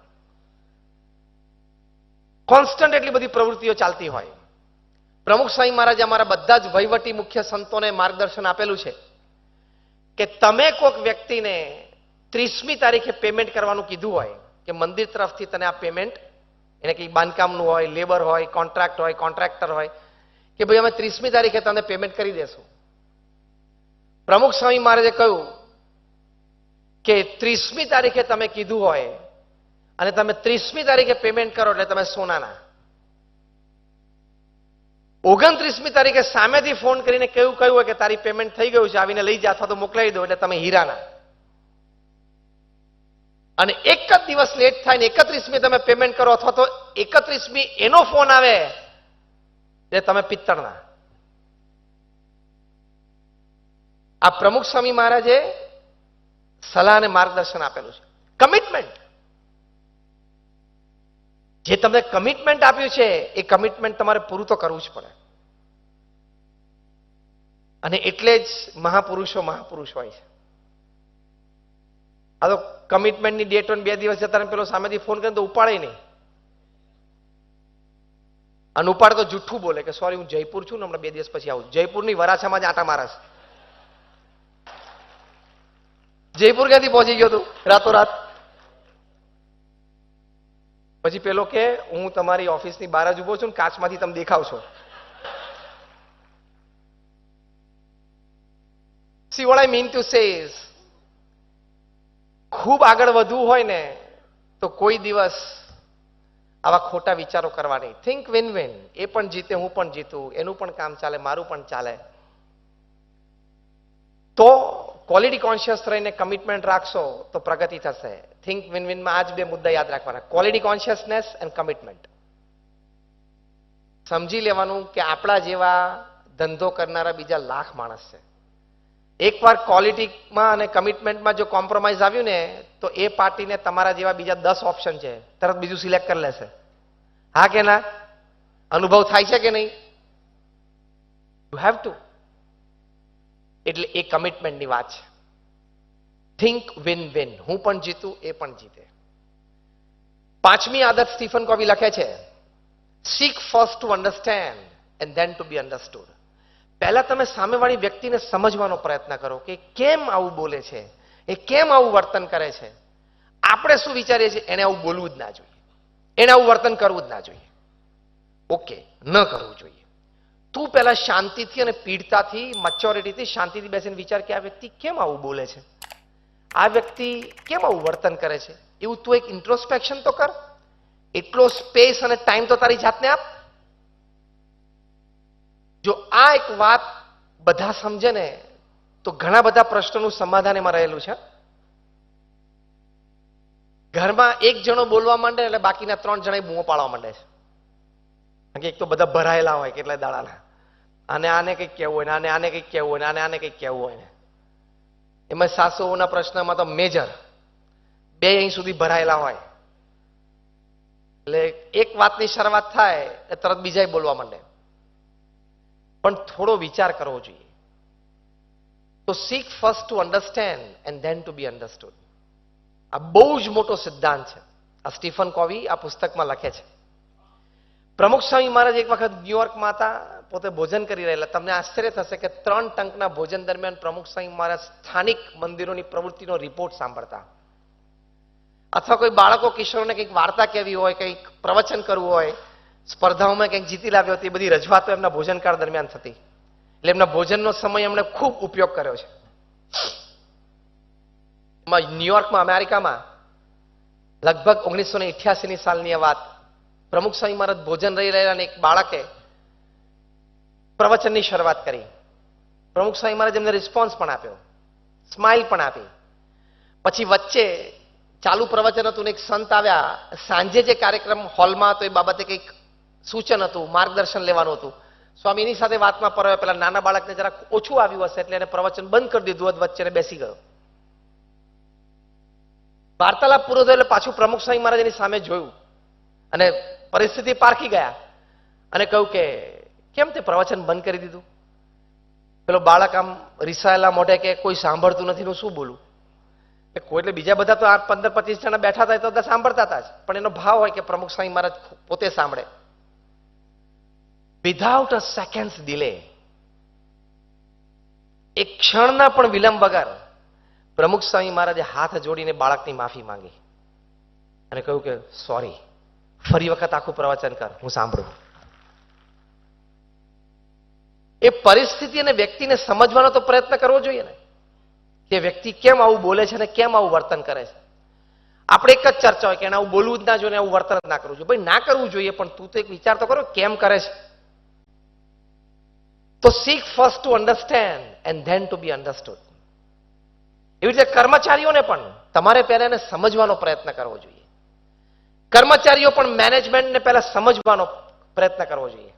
કોન્સ્ટન્ટ એટલી બધી પ્રવૃત્તિઓ ચાલતી હોય. પ્રમુખ સ્વામી મહારાજે અમારા બધા જ વહીવટી મુખ્ય સંતોને માર્ગદર્શન આપેલું છે કે તમે કોઈક વ્યક્તિને 30મી તારીખે પેમેન્ટ કરવાનું કીધું હોય કે મંદિર તરફથી તને આ પેમેન્ટ, એને કંઈ બાંધકામનું હોય, લેબર હોય, કોન્ટ્રાક્ટ હોય, કોન્ટ્રાક્ટર હોય, કે ભાઈ અમે 30મી તારીખે તને પેમેન્ટ કરી દેશું. પ્રમુખ સ્વામી મહારાજે કહ્યું કે 30મી તારીખે તમે કીધું હોય અને તમે 30મી તારીખે પેમેન્ટ કરો એટલે તમે સોનાના. 29મી તારીખે સામેથી ફોન કરીને કહ્યું હોય કે તારી પેમેન્ટ થઈ ગયું છે, આવીને લઈ જા અથવા તો મોકલાવી દો, એટલે તમે હીરાના. અને એક જ દિવસ લેટ થાય ને 31મી તમે પેમેન્ટ કરો અથવા તો 31મી એનો ફોન આવે એટલે તમે પિત્તળના. આ પ્રમુખ સ્વામી મહારાજે સલાહ અને માર્ગદર્શન આપેલું છે. કમિટમેન્ટ, જે તમને કમિટમેન્ટ આપ્યું છે એ કમિટમેન્ટ તમારે પૂરું તો કરવું જ પડે. અને એટલે જ મહાપુરુષો મહાપુરુષ હોય છે. આ તો કમિટમેન્ટની ડેટ હોય 2 દિવસ જતા પેલો સામેથી ફોન કરે તો ઉપાડે નહીં. અને ઉપાડે તો જુઠ્ઠું બોલે કે સોરી હું જયપુર છું ને હમણાં 2 દિવસ પછી આવું. જયપુરની વરાછામાં જ આટા મારસ. જયપુર ક્યાંથી પહોંચી ગયો તું રાતોરાત? પછી પેલો કે હું તમારી ઓફિસની બહાર જ ઉભો છું ને કાચમાંથી તમે દેખાવ છો. See what I mean to say is, ખૂબ આગળ વધવું હોય ને તો કોઈ દિવસ આવા ખોટા વિચારો કરવા નહીં. Think win win. એ પણ જીતે, હું પણ જીતું, એનું પણ કામ ચાલે, મારું પણ ચાલે. તો ક્વોલિટી કોન્શિયસ રહીને કમિટમેન્ટ રાખશો તો પ્રગતિ થશે. થિંક વિન વિનમાં આ જ 2 મુદ્દા યાદ રાખવાના, ક્વોલિટી કોન્શિયસનેસ એન્ડ કમિટમેન્ટ. સમજી લેવાનું કે આપણા જેવા ધંધો કરનારા બીજા લાખ માણસ છે. એકવાર ક્વોલિટીમાં અને કમિટમેન્ટમાં જો કોમ્પ્રોમાઇઝ આવ્યું ને તો એ પાર્ટીને તમારા જેવા બીજા 10 ઓપ્શન છે, તરત બીજું સિલેક્ટ કરી લેશે. હા કે ના? અનુભવ થાય છે કે નહીં? You have to. એટલે એ કમિટમેન્ટની વાત છે. Think win win. હું પણ જીતું, એ પણ જીતે. 5મી આદત સ્ટીફન કોવી લખે છે, seek first to understand and then to be understood. પહેલા તમે સામેવાળી વ્યક્તિને સમજવાનો પ્રયત્ન કરો કે કેમ આવું બોલે છે, એ કેમ આવું વર્તન કરે છે. આપણે શું વિચારીએ છીએ? એને આવું બોલવું જ ના જોઈએ, એને આવું વર્તન કરવું જ ના જોઈએ. ઓકે, ન કરવું જોઈએ. તું પહેલા શાંતિથી અને પીડતાથી, મેચ્યોરિટીથી શાંતિથી બેસીને વિચાર કે આ વ્યક્તિ કેમ આવું બોલે છે, આ વ્યક્તિ કેમ આવું વર્તન કરે છે, એવું તું એક ઇન્ટ્રોસ્પેક્શન તો કર. એટલો સ્પેસ અને ટાઈમ તો તારી જાતને આપ. જો આ એક વાત બધા સમજે ને તો ઘણા બધા પ્રશ્નોનું સમાધાન એમાં રહેલું છે. ઘરમાં એક જણો બોલવા માંડે એટલે બાકીના 3 જણા બૂમો પાડવા માંડે છે. કારણ કે એક તો બધા ભરાયેલા હોય કેટલા દાડાના, અને આને કંઈક કહેવું હોય ને આને કંઈક કહેવું હોય ને આને કંઈક કહેવું હોય ને એમાં સાસુઓના પ્રશ્નમાં તો મેજર 2 અહીં સુધી ભરાયેલા હોય એટલે એક વાતની શરૂઆત થાય એટલે તરત બીજાય બોલવા માંડે. પણ થોડો વિચાર કરવો જોઈએ. તો seek first to understand and then to be understood. આ બહુ જ મોટો સિદ્ધાંત છે. આ સ્ટીફન કોવી આ પુસ્તકમાં લખે છે. પ્રમુખ સ્વામી મહારાજ એક વખત ન્યુયોર્કમાં હતા, પોતે ભોજન કરી રહેલા. તમને આશ્ચર્ય થશે કે 3 ટંકના ભોજન દરમિયાન પ્રમુખ સ્વામી મહારાજ સ્થાનિક મંદિરોની પ્રવૃત્તિનો રિપોર્ટ સાંભળતા, અથવા કોઈ બાળકો કિશોરોને કંઈક વાર્તા કહેવી હોય, કંઈક પ્રવચન કરવું હોય, સ્પર્ધાઓમાં કંઈક જીતી લાવ્યો હતી, બધી રજૂઆતો એમના ભોજનકાળ દરમિયાન થતી. એટલે એમના ભોજનનો સમય એમણે ખૂબ ઉપયોગ કર્યો છે. ન્યુયોર્કમાં, અમેરિકામાં લગભગ 1988ની સાલની આ વાત, પ્રમુખ સ્વામી મહારાજ ભોજન રહી રહેલા અને એક બાળકે પ્રવચનની શરૂઆત કરી. પ્રમુખ સ્વામી મહારાજ એમને રિસ્પોન્સ પણ આપ્યો, સ્માઇલ પણ આપી. પછી વચ્ચે ચાલુ પ્રવચન હતું ને એક સંત આવ્યા. સાંજે જે કાર્યક્રમ હોલમાં હતો એ બાબતે કંઈક સૂચન હતું, માર્ગદર્શન લેવાનું હતું. સ્વામી એની સાથે વાતમાં પરવ્યા. પેલા નાના બાળકને જરા ઓછું આવ્યું હશે એટલે એને પ્રવચન બંધ કરી દીધું, વચ્ચે બેસી ગયો. વાર્તાલાપ પૂરો થયો એટલે પાછું પ્રમુખ સ્વામી મહારાજ એની સામે જોયું અને પરિસ્થિતિ પારખી ગયા અને કહ્યું કે કેમ તે પ્રવચન બંધ કરી દીધું? પેલો બાળક આમ રિસાયેલા મોઢે કે કોઈ સાંભળતું નથી, હું શું બોલું? કોઈ એટલે બીજા બધા તો 15-25 જણા બેઠા હતા તો બધા સાંભળતા હતા જ, પણ એનો ભાવ હોય કે પ્રમુખ સ્વામી મહારાજ પોતે સાંભળે. વિધાઉટ અ સેકન્ડ્સ ડિલે, એક ક્ષણના પણ વિલંબ વગર પ્રમુખ સ્વામી મહારાજે હાથ જોડીને બાળકની માફી માંગી અને કહ્યું કે સોરી, ફરી વખત આખું પ્રવચન કર, હું સાંભળું. એ પરિસ્થિતિ અને વ્યક્તિને સમજવાનો તો પ્રયત્ન કરવો જોઈએ ને, કે વ્યક્તિ કેમ આવું બોલે છે અને કેમ આવું વર્તન કરે છે. આપણે એક જ ચર્ચા હોય કે એને આવું બોલવું જ ના જોઈએ, આવું વર્તન જ ના કરવું જોઈએ. ભાઈ ના કરવું જોઈએ, પણ તું તો એક વિચાર તો કરો કેમ કરે છે. તો seek first to understand and then to be understood. એવી રીતે કર્મચારીઓને પણ તમારે પહેલા એને સમજવાનો પ્રયત્ન કરવો જોઈએ. કર્મચારીઓ પણ મેનેજમેન્ટને પહેલા સમજવાનો પ્રયત્ન કરવો જોઈએ.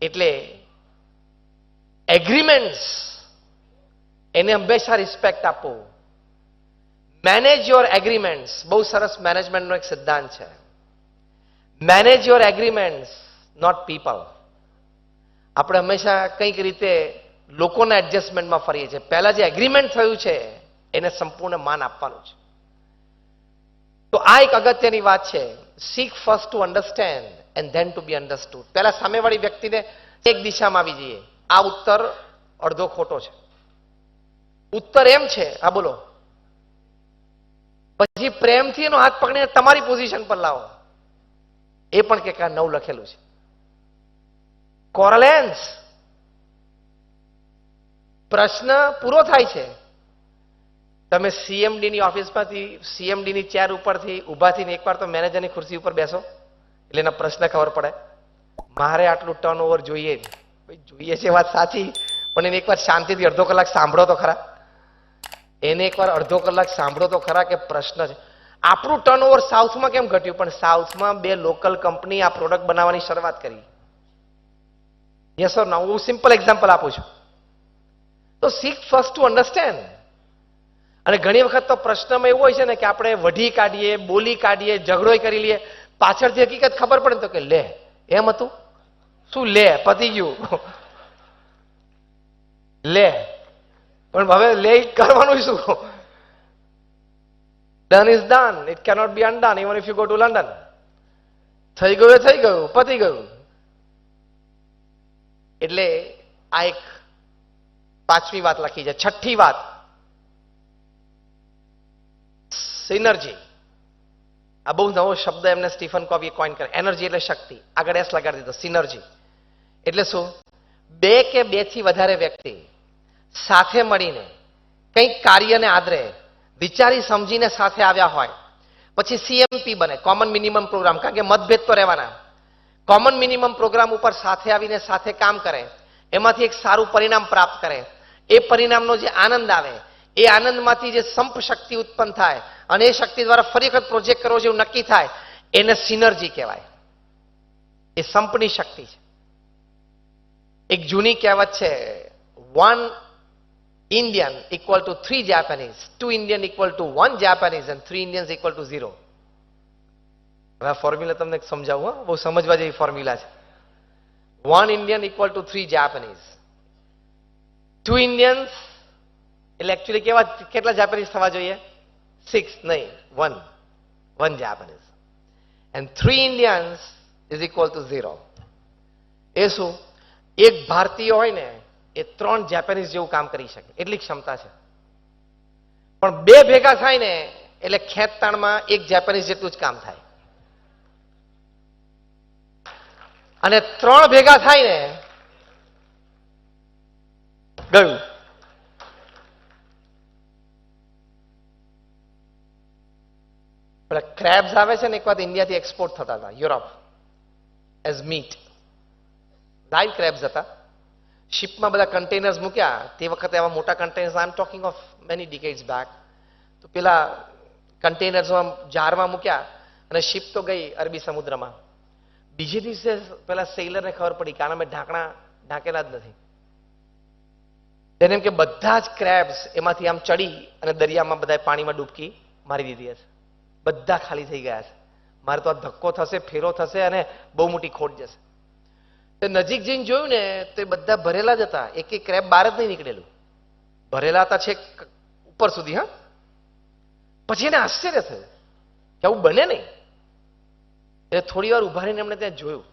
એટલે એગ્રીમેન્ટ્સ એને હંમેશા રિસ્પેક્ટ આપવો. મેનેજ યોર એગ્રીમેન્ટ્સ બહુ સરસ મેનેજમેન્ટનો એક સિદ્ધાંત છે. Manage your agreements, not people. આપણે હંમેશા કંઈક રીતે લોકોના એડજસ્ટમેન્ટમાં ફરીએ છીએ. પહેલા જે એગ્રીમેન્ટ થયું છે એને સંપૂર્ણ માન આપવાનું છે. તો આ એક અગત્યની વાત છે. seek first to understand and then to be understood. પહેલા સામેવાળી વ્યક્તિને એક દિશામાં આવી જઈએ. આ ઉત્તર અડધો ખોટો છે. ઉત્તર એમ છે, આ બોલો, પછી પ્રેમથી એનો હાથ પકડીને તમારી પોઝિશન પર લાવો. એ પણ કે 9 લખેલું છે. કોરલેન્સ, પ્રશ્ન પૂરો થાય છે. તમે સીએમડી ની ઓફિસમાંથી સીએમડી ની ચેર ઉપરથી ઉભા થઈને એકવાર તો મેનેજરની ખુરશી ઉપર બેસો એટલે એના પ્રશ્ન ખબર પડે. મારે આટલું ટર્નઓવર જોઈએ જ. જોઈએ છે વાત સાચી, પણ એને એકવાર શાંતિથી અડધો કલાક સાંભળો તો ખરા. એને એકવાર અડધો કલાક સાંભળો તો ખરા કે પ્રશ્ન છે. આપણું ટર્નઓવર સાઉથમાં કેમ ઘટ્યું? પણ સાઉથમાં 2 લોકલ કંપની આ પ્રોડક્ટ બનાવવાની શરૂઆત કરી. યસ ઓર નો? હું સિમ્પલ એક્ઝામ્પલ આપું છું. તો seek first to understand. અને ઘણી વખત તો પ્રશ્નમાં એવું હોય છે ને કે આપણે વઢી કાઢીએ, બોલી કાઢીએ, ઝઘડોય કરી લઈએ, પાછળથી હકીકત ખબર પડે તો કે લે એમ હતું શું, લે પતી ગયું, લે. પણ હવે લે કરવાનું શું? Done is done, it cannot B અનડન even if you go to London. થઈ ગયું એ થઈ ગયું, પતી ગયું. એટલે આ એક 5મી વાત લખી છે. 6ઠ્ઠી વાત, સિનર્જી. આ બહુ નવો શબ્દ એમને સ્ટીફન કોવીએ કોઈન કર્યો. એનર્જી એટલે શક્તિ, આગળ એસ લગાડી દીધો. સિનર્જી એટલે શું? 2 કે 2થી વધારે વ્યક્તિ સાથે મળીને કંઈક કાર્યને આદરે વિચારી સમજીને સાથે આવ્યા હોય, પછી CMP બને, કોમન મિનિમમ પ્રોગ્રામ. કારણ કે મતભેદ તો રહેવાના. કોમન મિનિમમ પ્રોગ્રામ ઉપર સાથે આવીને સાથે કામ કરે, એમાંથી એક સારું પરિણામ પ્રાપ્ત કરે. એ પરિણામનો જે આનંદ આવે, એ આનંદમાંથી જે સંપ શક્તિ ઉત્પન્ન થાય અને એ શક્તિ દ્વારા ફરી વખત પ્રોજેક્ટ કરવો જેવું નક્કી થાય, એને સિનર્જી કહેવાય. એ સંપની શક્તિ છે. એક જૂની કહેવત છે, 1 Indian equal to 3 Japanese, 2 Indian equal to 1 Japanese and 3 Indians equal to 0. હવે આ ફોર્મ્યુલા તમને સમજાવું, બહુ સમજવા જેવી ફોર્મ્યુલા છે. 1 Indian equal to 3 Japanese. 2 Indians એટલે એકચ્યુઅલી કેટલા જાપાનીઝ થવા જોઈએ? 6 નહીં, 1 Japanese. And 3 Indians is equal to 0. એ શું? એક ભારતીય હોય ને એ 3 જાપાનીઝ જેવું કામ કરી શકે એટલી ક્ષમતા છે. પણ 2 ભેગા થાય ને એટલે ખેંચતાણમાં 1 જાપાનીઝ જેટલું જ કામ થાય. અને 3 ભેગા થાય ને ગયું. પેલા ક્રેબ્સ આવે છે ને, એક વાત ઇન્ડિયાથી એક્સપોર્ટ થતા હતા Europe as meat. Live crabs હતા. શિપમાં બધા કન્ટેનર્સ મૂક્યા. તે વખતે આવા મોટા containers, I am talking of many decades back. તો પેલા કન્ટેનર્સ જારમાં મૂક્યા અને શિપ તો ગઈ અરબી સમુદ્રમાં. બીજે દિવસે પેલા સેલરને ખબર પડી કે આના મેં ઢાંકણા ઢાંકેલા જ નથી. તેને એમ કે બધા જ ક્રેબ્સ એમાંથી આમ ચડી અને દરિયામાં બધા પાણીમાં ડૂબકી મારી દીધી હશે. બધા ખાલી થઈ ગયા છે. મારે તો આ ધક્કો થશે, ફેરો થશે અને બહુ મોટી ખોટ જશે. તો નજીક જઈને જોયું ને તો એ બધા ભરેલા જ હતા. એક ક્રેબ બહાર જ નહીં નીકળેલું. ભરેલા હતા છેક ઉપર સુધી. હા, પછી એને આશ્ચર્ય થયું કે આવું બને નહીં. એટલે થોડી વાર ઉભા રહીને એમણે ત્યાં જોયું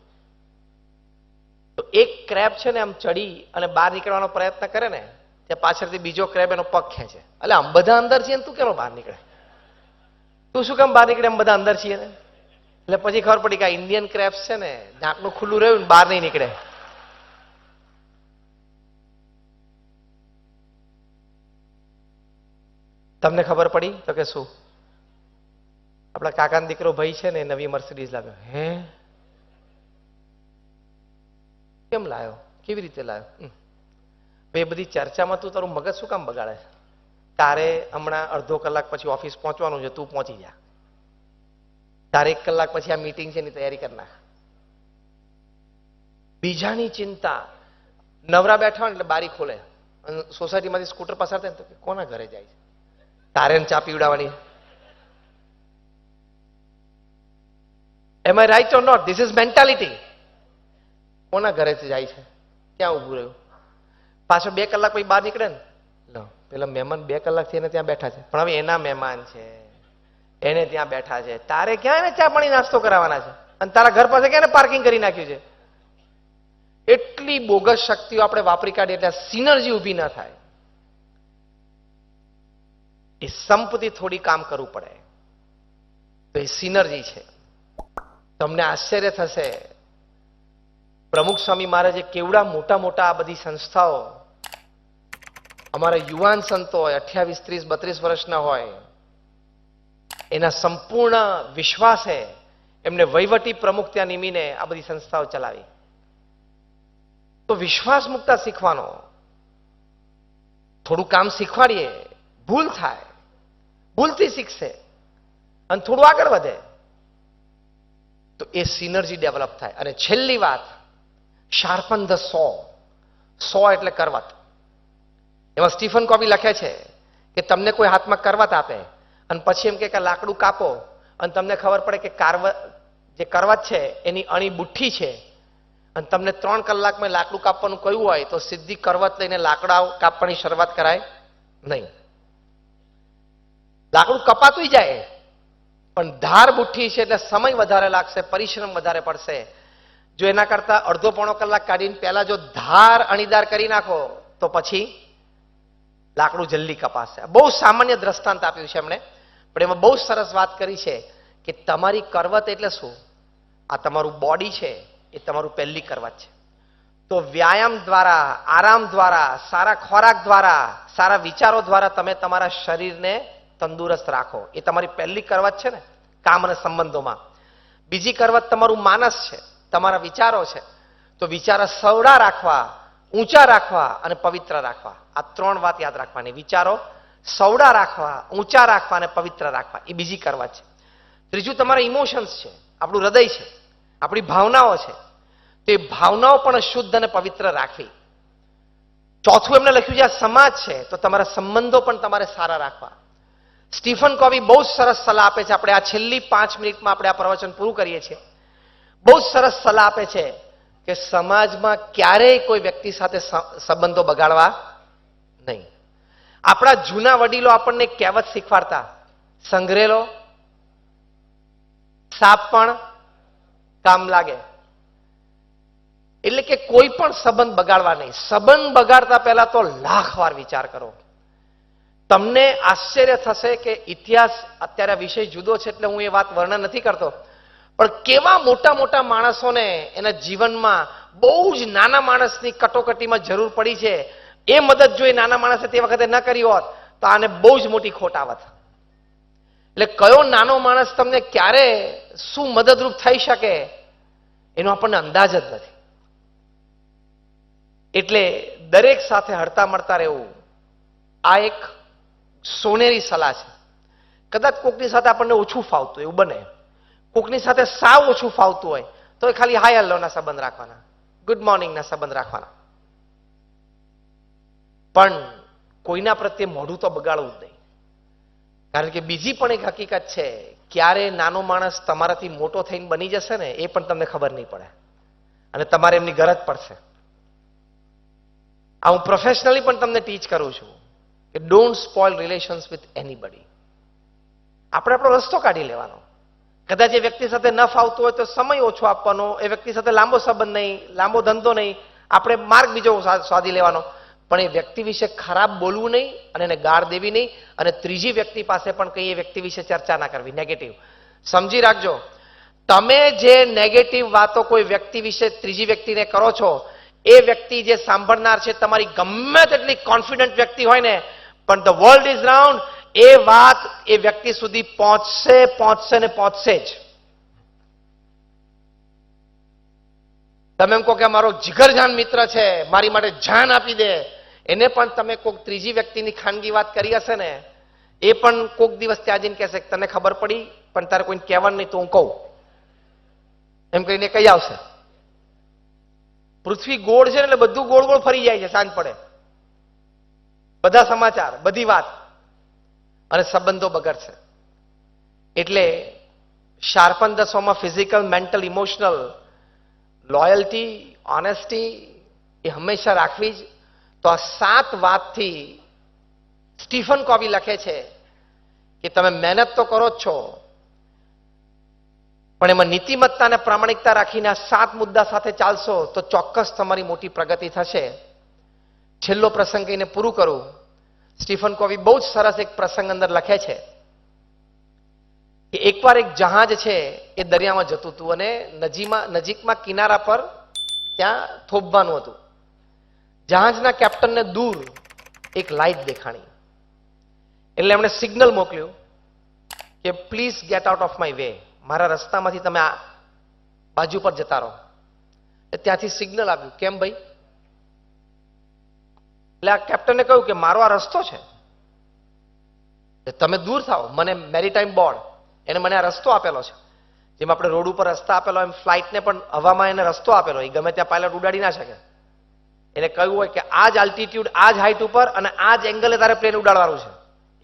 તો એક ક્રેબ છે ને આમ ચડી અને બહાર નીકળવાનો પ્રયત્ન કરે ને, ત્યાં પાછળથી બીજો ક્રેબ એનો પગ ખેંચે. એટલે આમ બધા અંદર છીએ ને તું કેમ બહાર નીકળે? તું શું કામ બહાર નીકળે? એમ બધા અંદર છીએ ને. એટલે પછી ખબર પડી કે આ ઇન્ડિયન ક્રેબ્સ છે ને, ઢાંકણું ખુલ્લું રહ્યું ને બહાર નહીં નીકળે. તમને ખબર પડી તો કે શું? આપણા કાકાનો દીકરો ભાઈ છે ને, નવી મર્સિડીઝ લાવ્યો. હે, કેમ લાવ્યો? કેવી રીતે લાવ્યો? એ બધી ચર્ચામાં તું તારું મગજ શું કામ બગાડે? તારે હમણાં અડધો કલાક પછી ઓફિસ પહોંચવાનું છે, તું પહોંચી જા. તારે 1 કલાક પછી આ મીટિંગ છે એની તૈયારી કરી નાખ. બીજાની ચિંતા. નવરા બેઠા હોય એટલે બારી ખોલે અને સોસાયટીમાંથી સ્કૂટર પસાર થાય ને તો કોના ઘરે જાય છે? તારે ચા પીવડાવવાની. Am I right or not? This is mentality. કોના ઘરે જાય છે? ક્યાં ઉભું રહ્યું? પાછો 2 કલાક પછી બહાર નીકળે ને, લો પેલા મહેમાન 2 કલાકથી એને ત્યાં બેઠા છે, પણ હવે એના મહેમાન છે, એને ત્યાં બેઠા છે. તારે ક્યાં એને ચા પાણી નાસ્તો કરાવવાના છે? અને તારા ઘર પાસે ક્યાં પાર્કિંગ કરી નાખ્યું છે? એટલી બોગસ શક્તિઓ આપણે વાપરી કાઢીએ એટલે સિનર્જી ઊભી ના થાય. એ સંપત્તિ થોડી કામ કરવું પડે તો એ સિનર્જી છે. તમને આશ્ચર્ય થશે, પ્રમુખ સ્વામી મહારાજે કેવડા મોટા મોટા આ બધી સંસ્થાઓ, અમારા યુવાન સંતો હોય 28, 30, 32 વર્ષના હોય, એના સંપૂર્ણ વિશ્વાસે એમને વહીવટી પ્રમુખ ત્યાં નિમીને આ બધી સંસ્થાઓ ચલાવી. તો વિશ્વાસ મુકતા શીખવાનો. થોડું કામ શીખવાડીએ, ભૂલ થાય, ભૂલથી શીખશે અને થોડું આગળ વધે તો એ સિનર્જી ડેવલપ થાય. અને છેલ્લી વાત, શાર્પન ધ સો. સો એટલે કરવત. એમાં સ્ટીફન કોવી લખે છે કે તમને કોઈ હાથમાં કરવત આપે અને પછી એમ કે લાકડું કાપો અને તમને ખબર પડે કે જે કરવત છે એની અણી બુઠ્ઠી છે અને તમને 3 કલાકમાં લાકડું કાપવાનું કહ્યું હોય તો સીધી કરવત લઈને લાકડા કાપવાની શરૂઆત કરાય નહીં. લાકડું કપાતું જાય પણ ધાર બુઠ્ઠી છે એટલે સમય વધારે લાગશે, પરિશ્રમ વધારે પડશે. જો એના કરતા અડધો પોણો કલાક કાઢીને પહેલા જો ધાર અણીદાર કરી નાખો તો પછી લાકડું જલ્દી કપાશે. બહુ સામાન્ય દ્રષ્ટાંત આપ્યું છે એમણે, પણ એમાં બહુ સરસ વાત કરી છે કે તમારી કરવત એટલે શું? આ તમારું બોડી છે, એ તમારું પહેલી કરવત છે. તો વ્યાયામ દ્વારા, આરામ દ્વારા, સારા ખોરાક દ્વારા, સારા વિચારો દ્વારા તમે તમારા શરીરને તંદુરસ્ત રાખો. એ તમારી પહેલી કરવત છે ને કામ અને સંબંધોમાં. બીજી કરવત તમારું માનસ છે, તમારા વિચારો છે. તો વિચારો સવડા રાખવા, ઊંચા રાખવા અને પવિત્ર રાખવા. આ 3 વાત યાદ રાખવાની. વિચારો સવડા રાખવા, ઊંચા રાખવા અને પવિત્ર રાખવા. એ બીજી કરવત છે. ત્રીજું તમારા ઇમોશન્સ છે, આપણું હૃદય છે, આપણી ભાવનાઓ છે. તો એ ભાવનાઓ પણ શુદ્ધ અને પવિત્ર રાખવી. ચોથું એમને લખ્યું છે આ સમાજ છે, તો તમારા સંબંધો પણ તમારે સારા રાખવા. સ્ટીફન કોવી બહુ જ સરસ સલાહ આપે છે. આપણે આ છેલ્લી 5 મિનિટમાં આપણે આ પ્રવચન પૂરું કરીએ છીએ. બહુ જ સરસ સલાહ આપે છે કે સમાજમાં ક્યારેય કોઈ વ્યક્તિ સાથે સંબંધો બગાડવા નહીં. આપણા જૂના વડીલો આપણને કહેવત શીખવાડતા, સંઘરેલો સાપ પણ કામ લાગે. એટલે કે કોઈ પણ સંબંધ બગાડવા નહીં. સંબંધ બગાડતા પહેલા તો 1,00,000 વાર વિચાર કરો. તમને આશ્ચર્ય થશે કે ઇતિહાસ, અત્યારે વિષય જુદો છે એટલે હું એ વાત વર્ણન નથી કરતો, પણ કેવા મોટા મોટા માણસોને એના જીવનમાં બહુ જ નાના માણસની કટોકટીમાં જરૂર પડી છે. એ મદદ જો એ નાના માણસે તે વખતે ન કરી હોત તો આને બહુ જ મોટી ખોટ આવત. એટલે કયો નાનો માણસ તમને ક્યારે શું મદદરૂપ થઈ શકે એનો આપણને અંદાજ જ નથી. એટલે દરેક સાથે હળતા મળતા રહેવું, આ એક સોનેરી સલાહ છે. કદાચ કોકની સાથે આપણને ઓછું ફાવતું એવું બને, કોકની સાથે સાવ ઓછું ફાવતું હોય તો એ ખાલી હાય હેલોના સંબંધ રાખવાના, ગુડ મોર્નિંગના સંબંધ રાખવાના. પણ કોઈના પ્રત્યે મોઢું તો બગાડવું જ નહીં. કારણ કે બીજી પણ એક હકીકત છે, ક્યારે નાનો માણસ તમારાથી મોટો થઈને બની જશે ને એ પણ તમને ખબર નહીં પડે અને તમારે એમની ગરજ પડશે. આ હું પ્રોફેશનલી પણ તમને ટીચ કરું છું કે don't spoil relations with anybody. આપણે આપણો રસ્તો કાઢી લેવાનો. કદાચ એ વ્યક્તિ સાથે ન ફાવતું હોય તો સમય ઓછો આપવાનો, એ વ્યક્તિ સાથે લાંબો સંબંધ નહીં, લાંબો ધંધો નહીં, આપણે માર્ગ બીજો શોધી લેવાનો. પણ એ વ્યક્તિ વિશે ખરાબ બોલવું નહીં અને એને ગાળ દેવી નહીં, અને ત્રીજી વ્યક્તિ પાસે પણ કંઈ એ વ્યક્તિ વિશે ચર્ચા ના કરવી, નેગેટિવ. સમજી રાખજો, તમે જે નેગેટિવ વાતો કોઈ વ્યક્તિ વિશે ત્રીજી વ્યક્તિને કરો છો, એ વ્યક્તિ જે સાંભળનાર છે તમારી ગમે તેટલી કોન્ફિડન્ટ વ્યક્તિ હોય ને, પણ ધ વર્લ્ડ ઇઝ રાઉન્ડ, એ વાત એ વ્યક્તિ સુધી પહોંચશે ને પહોંચશે જ. તમે એમ કહો કે મારો જીગરજાન મિત્ર છે, મારી માટે જાન આપી દે, એને પણ તમે કોઈક ત્રીજી વ્યક્તિની ખાનગી વાત કરી હશે ને, એ પણ કોઈક દિવસ ત્યાં જઈને કહેશે કે તને ખબર પડી પણ તારે કોઈને કહેવાનું નહીં તો હું કહું, એમ કહીને કહી આવશે. પૃથ્વી ગોળ છે ને એટલે બધું ગોળ ગોળ ફરી જાય છે સાંજ પડે, બધા સમાચાર, બધી વાત, અને સંબંધો બગડશે. એટલે શાર્પન ધ સોમાં physical, mental, emotional, loyalty, honesty એ હંમેશા રાખવી જ. તો આ 7 વાતથી સ્ટીફન કોવી લખે છે કે તમે મહેનત તો કરો જ છો, પણ એમાં નીતિમત્તા અને પ્રામાણિકતા રાખીને આ 7 મુદ્દા સાથે ચાલશો તો ચોક્કસ તમારી મોટી પ્રગતિ થશે. છેલ્લો પ્રસંગ કહીને પૂરું કરું. સ્ટીફન કોવી બહુ જ સરસ એક પ્રસંગ અંદર લખે છે કે એકવાર એક જહાજ છે એ દરિયામાં જતું હતું અને નજીકમાં કિનારા પર ત્યાં થોભવાનું હતું. જહાજના કેપ્ટનને દૂર એક લાઇટ દેખાણી, એટલે એમણે સિગ્નલ મોકલ્યું કે please get out of my way, મારા રસ્તામાંથી તમે આ બાજુ પર જતા રહો. ત્યાંથી સિગ્નલ આપ્યું. કેમ ભાઈ? એટલે આ કેપ્ટને કહ્યું કે મારો આ રસ્તો છે, તમે દૂર થાઓ, મને મેરીટાઈમ બોર્ડ એને મને આ રસ્તો આપેલો છે. જેમ આપણે રોડ ઉપર રસ્તા આપેલો એમ ફ્લાઇટને પણ હવામાં એને રસ્તો આપેલો, એ ગમે ત્યાં પાયલટ ઉડાડી ના શકે. એને કહ્યું હોય કે આ જ આલ્ટિટ્યુડ, આ જ હાઇટ ઉપર અને આ જ એંગલે તારે પ્લેન ઉડાડવાનું છે,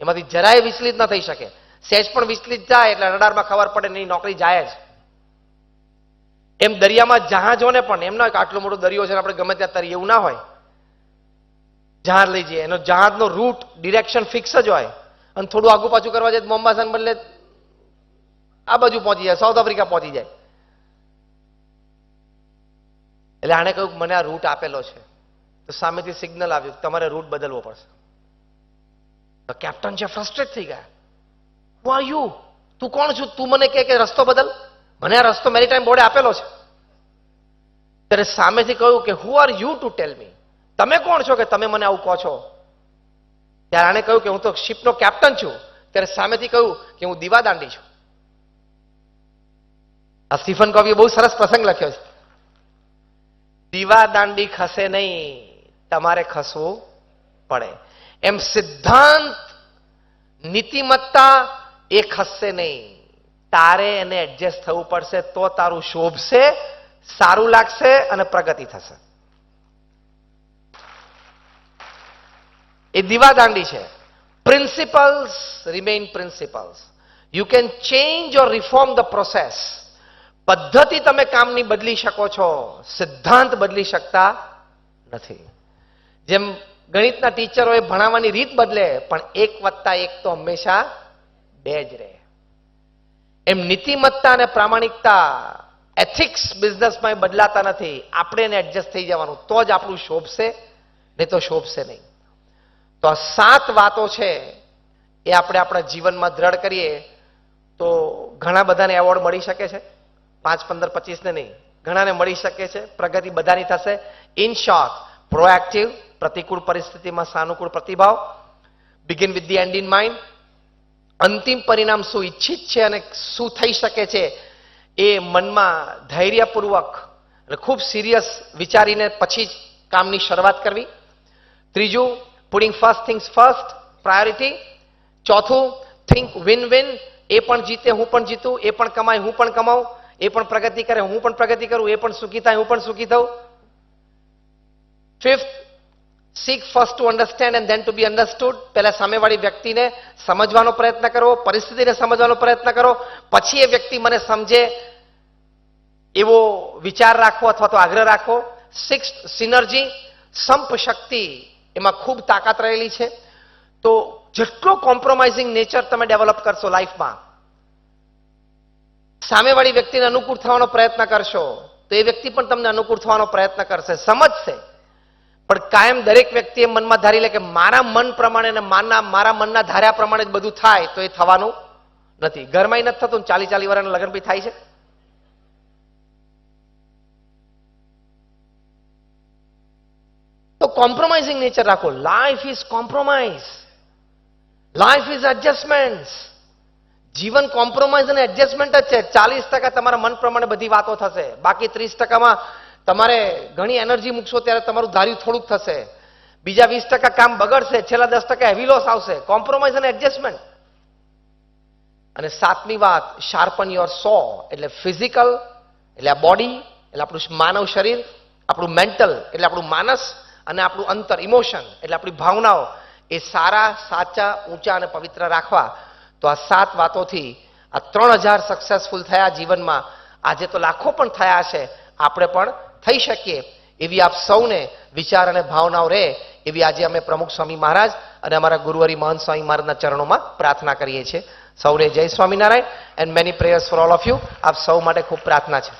એમાંથી જરાય વિચલિત ન થઈ શકે. સહેજ પણ વિચલિત જાય એટલે રડારમાં ખબર પડે એની નોકરી જાય જ. એમ દરિયામાં જહાજોને પણ એમ ના હોય કે આટલો મોટો દરિયો છે આપણે ગમે ત્યાં તરીએ, એવું ના હોય. જહાજ લઈ જઈએ, એનો જહાજનો રૂટ, ડિરેક્શન ફિક્સ જ હોય, અને થોડું આગુ પાછું કરવા જાય મોમ્બાસાને બદલે આ બાજુ પહોંચી જાય, સાઉથ આફ્રિકા પહોંચી જાય. એટલે આણે કહ્યું મને આ રૂટ આપેલો છે, તો સામેથી સિગ્નલ આવ્યું તમારે રૂટ બદલવો પડશે. તો કેપ્ટન છે ફ્રસ્ટ્રેટ થઈ ગયા. હુ આર યુ? તું કોણ છું? તું મને કે રસ્તો બદલ? મને આ રસ્તો મેરીટાઈમ બોર્ડે આપેલો છે. ત્યારે સામેથી કહ્યું કે who are you to tell me, તમે કોણ છો કે તમે મને આવું કહો છો? ત્યારે આણે કહ્યું કે હું તો શિપનો કેપ્ટન છું. ત્યારે સામેથી કહ્યું કે હું દીવાદાંડી છું. આ સ્ટીફન કોવીએ બહુ સરસ પ્રસંગ લખ્યો છે. દીવાદાંડી ખસે નહીં, તમારે ખસવું પડે. એમ સિદ્ધાંત, નીતિમત્તા એ ખસશે નહીં, તારે એને એડજસ્ટ થવું પડશે. તો તારું શોભશે, સારું લાગશે અને પ્રગતિ થશે. એ દીવાદાંડી છે. Principles remain principles. You can change or reform the process. પદ્ધતિ તમે કામની બદલી શકો છો, સિદ્ધાંત બદલી શકતા નથી. જેમ ગણિતના ટીચરોએ ભણાવવાની રીત બદલે, પણ 1+1 તો હંમેશા 2 જ રહે. એમ નીતિમત્તા અને પ્રામાણિકતા, એથિક્સ બિઝનેસમાં બદલાતા નથી. આપણે એને એડજસ્ટ થઈ જવાનું, તો જ આપણું શોભશે, નહીં તો શોભશે નહીં. તો આ 7 વાતો છે એ આપણે આપણા જીવનમાં દ્રઢ કરીએ તો ઘણા બધાને એવોર્ડ મળી શકે છે. 5, 15, 25 ને નહીં, ઘણાને મળી શકે છે. પ્રગતિ બધાની થશે. ઇન શોર્ટ, પ્રોએક્ટિવ, પ્રતિકૂળ પરિસ્થિતિમાં સાનુકૂળ પ્રતિભાવ, begin with the end in mind. અંતિમ પરિણામ શું ઈચ્છિત છે અને શું થઈ શકે છે એ મનમાં ધૈર્યપૂર્વક અને ખૂબ સિરિયસ વિચારીને પછી જ કામની શરૂઆત કરવી. ત્રીજું, putting first things first, priority. ચોથું, થિંક વિન વિન. એ પણ જીતે, હું પણ જીતું. એ પણ કમાય, હું પણ કમાઉં. એ પણ પ્રગતિ કરે, હું પણ પ્રગતિ કરું. એ પણ સુખી થાય, હું પણ સુખી થઉં. Fifth, seek first to understand and then to be understood. પહેલા સામેવાળી વ્યક્તિને સમજવાનો પ્રયત્ન કરવો, પરિસ્થિતિને સમજવાનો પ્રયત્ન કરો, પછી એ વ્યક્તિ મને સમજે એવો વિચાર રાખવો અથવા તો આગ્રહ રાખવો. સિક્સ્થ, સિનર્જી, સંપ શક્તિ, એમાં ખૂબ તાકાત રહેલી છે. તો જેટલો કોમ્પ્રોમાઇઝિંગ નેચર તમે ડેવલપ કરશો લાઈફમાં, સામેવાળી વ્યક્તિને અનુકૂળ થવાનો પ્રયત્ન કરશો તો એ વ્યક્તિ પણ તમને અનુકૂળ થવાનો પ્રયત્ન કરશે, સમજશે. પણ કાયમ દરેક વ્યક્તિએ મનમાં ધારી લે કે મારા મન પ્રમાણે અને મારા મનના ધાર્યા પ્રમાણે જ બધું થાય, તો એ થવાનું નથી. ઘરમાં નથી થતું, 40 વર્ષના લગ્ન બી થાય છે. તો કોમ્પ્રોમાઇઝિંગ નેચર રાખો. Life is compromise, life is adjustment. જીવન કોમ્પ્રોમાઇઝ અને એડજસ્ટમેન્ટ જ છે. 40% તમારા મન પ્રમાણે બધી વાતો થશે, બાકી 30%માં તમારે ઘણી એનર્જી મૂકશો ત્યારે તમારું ધાર્યું થોડુંક થશે, બીજા 20% કામ બગડશે, છેલ્લા 10% હેવી લોસ આવશે. કોમ્પ્રોમાઇઝ અને એડજસ્ટમેન્ટ. અને 7મી વાત, શાર્પન યોર સો. એટલે ફિઝિકલ એટલે આ બોડી, એટલે આપણું માનવ શરીર, આપણું મેન્ટલ એટલે આપણું માનસ, અને આપણું અંતર ઇમોશન એટલે આપણી ભાવનાઓ, એ સારા, સાચા, ઊંચા અને પવિત્ર રાખવા. તો આ 7 વાતોથી આ 3000 સક્સેસફુલ થયા જીવનમાં. આજે તો લાખો પણ થયા છે, આપણે પણ થઈ શકીએ એવી આપ સૌને વિચાર અને ભાવનાઓ રહે એવી આજે અમે પ્રમુખ સ્વામી મહારાજ અને અમારા ગુરુવરી મહંત સ્વામી મહારાજના ચરણોમાં પ્રાર્થના કરીએ છીએ. સૌને જય Swaminarayan and many prayers for all of you. આપ સૌ માટે ખૂબ પ્રાર્થના છે.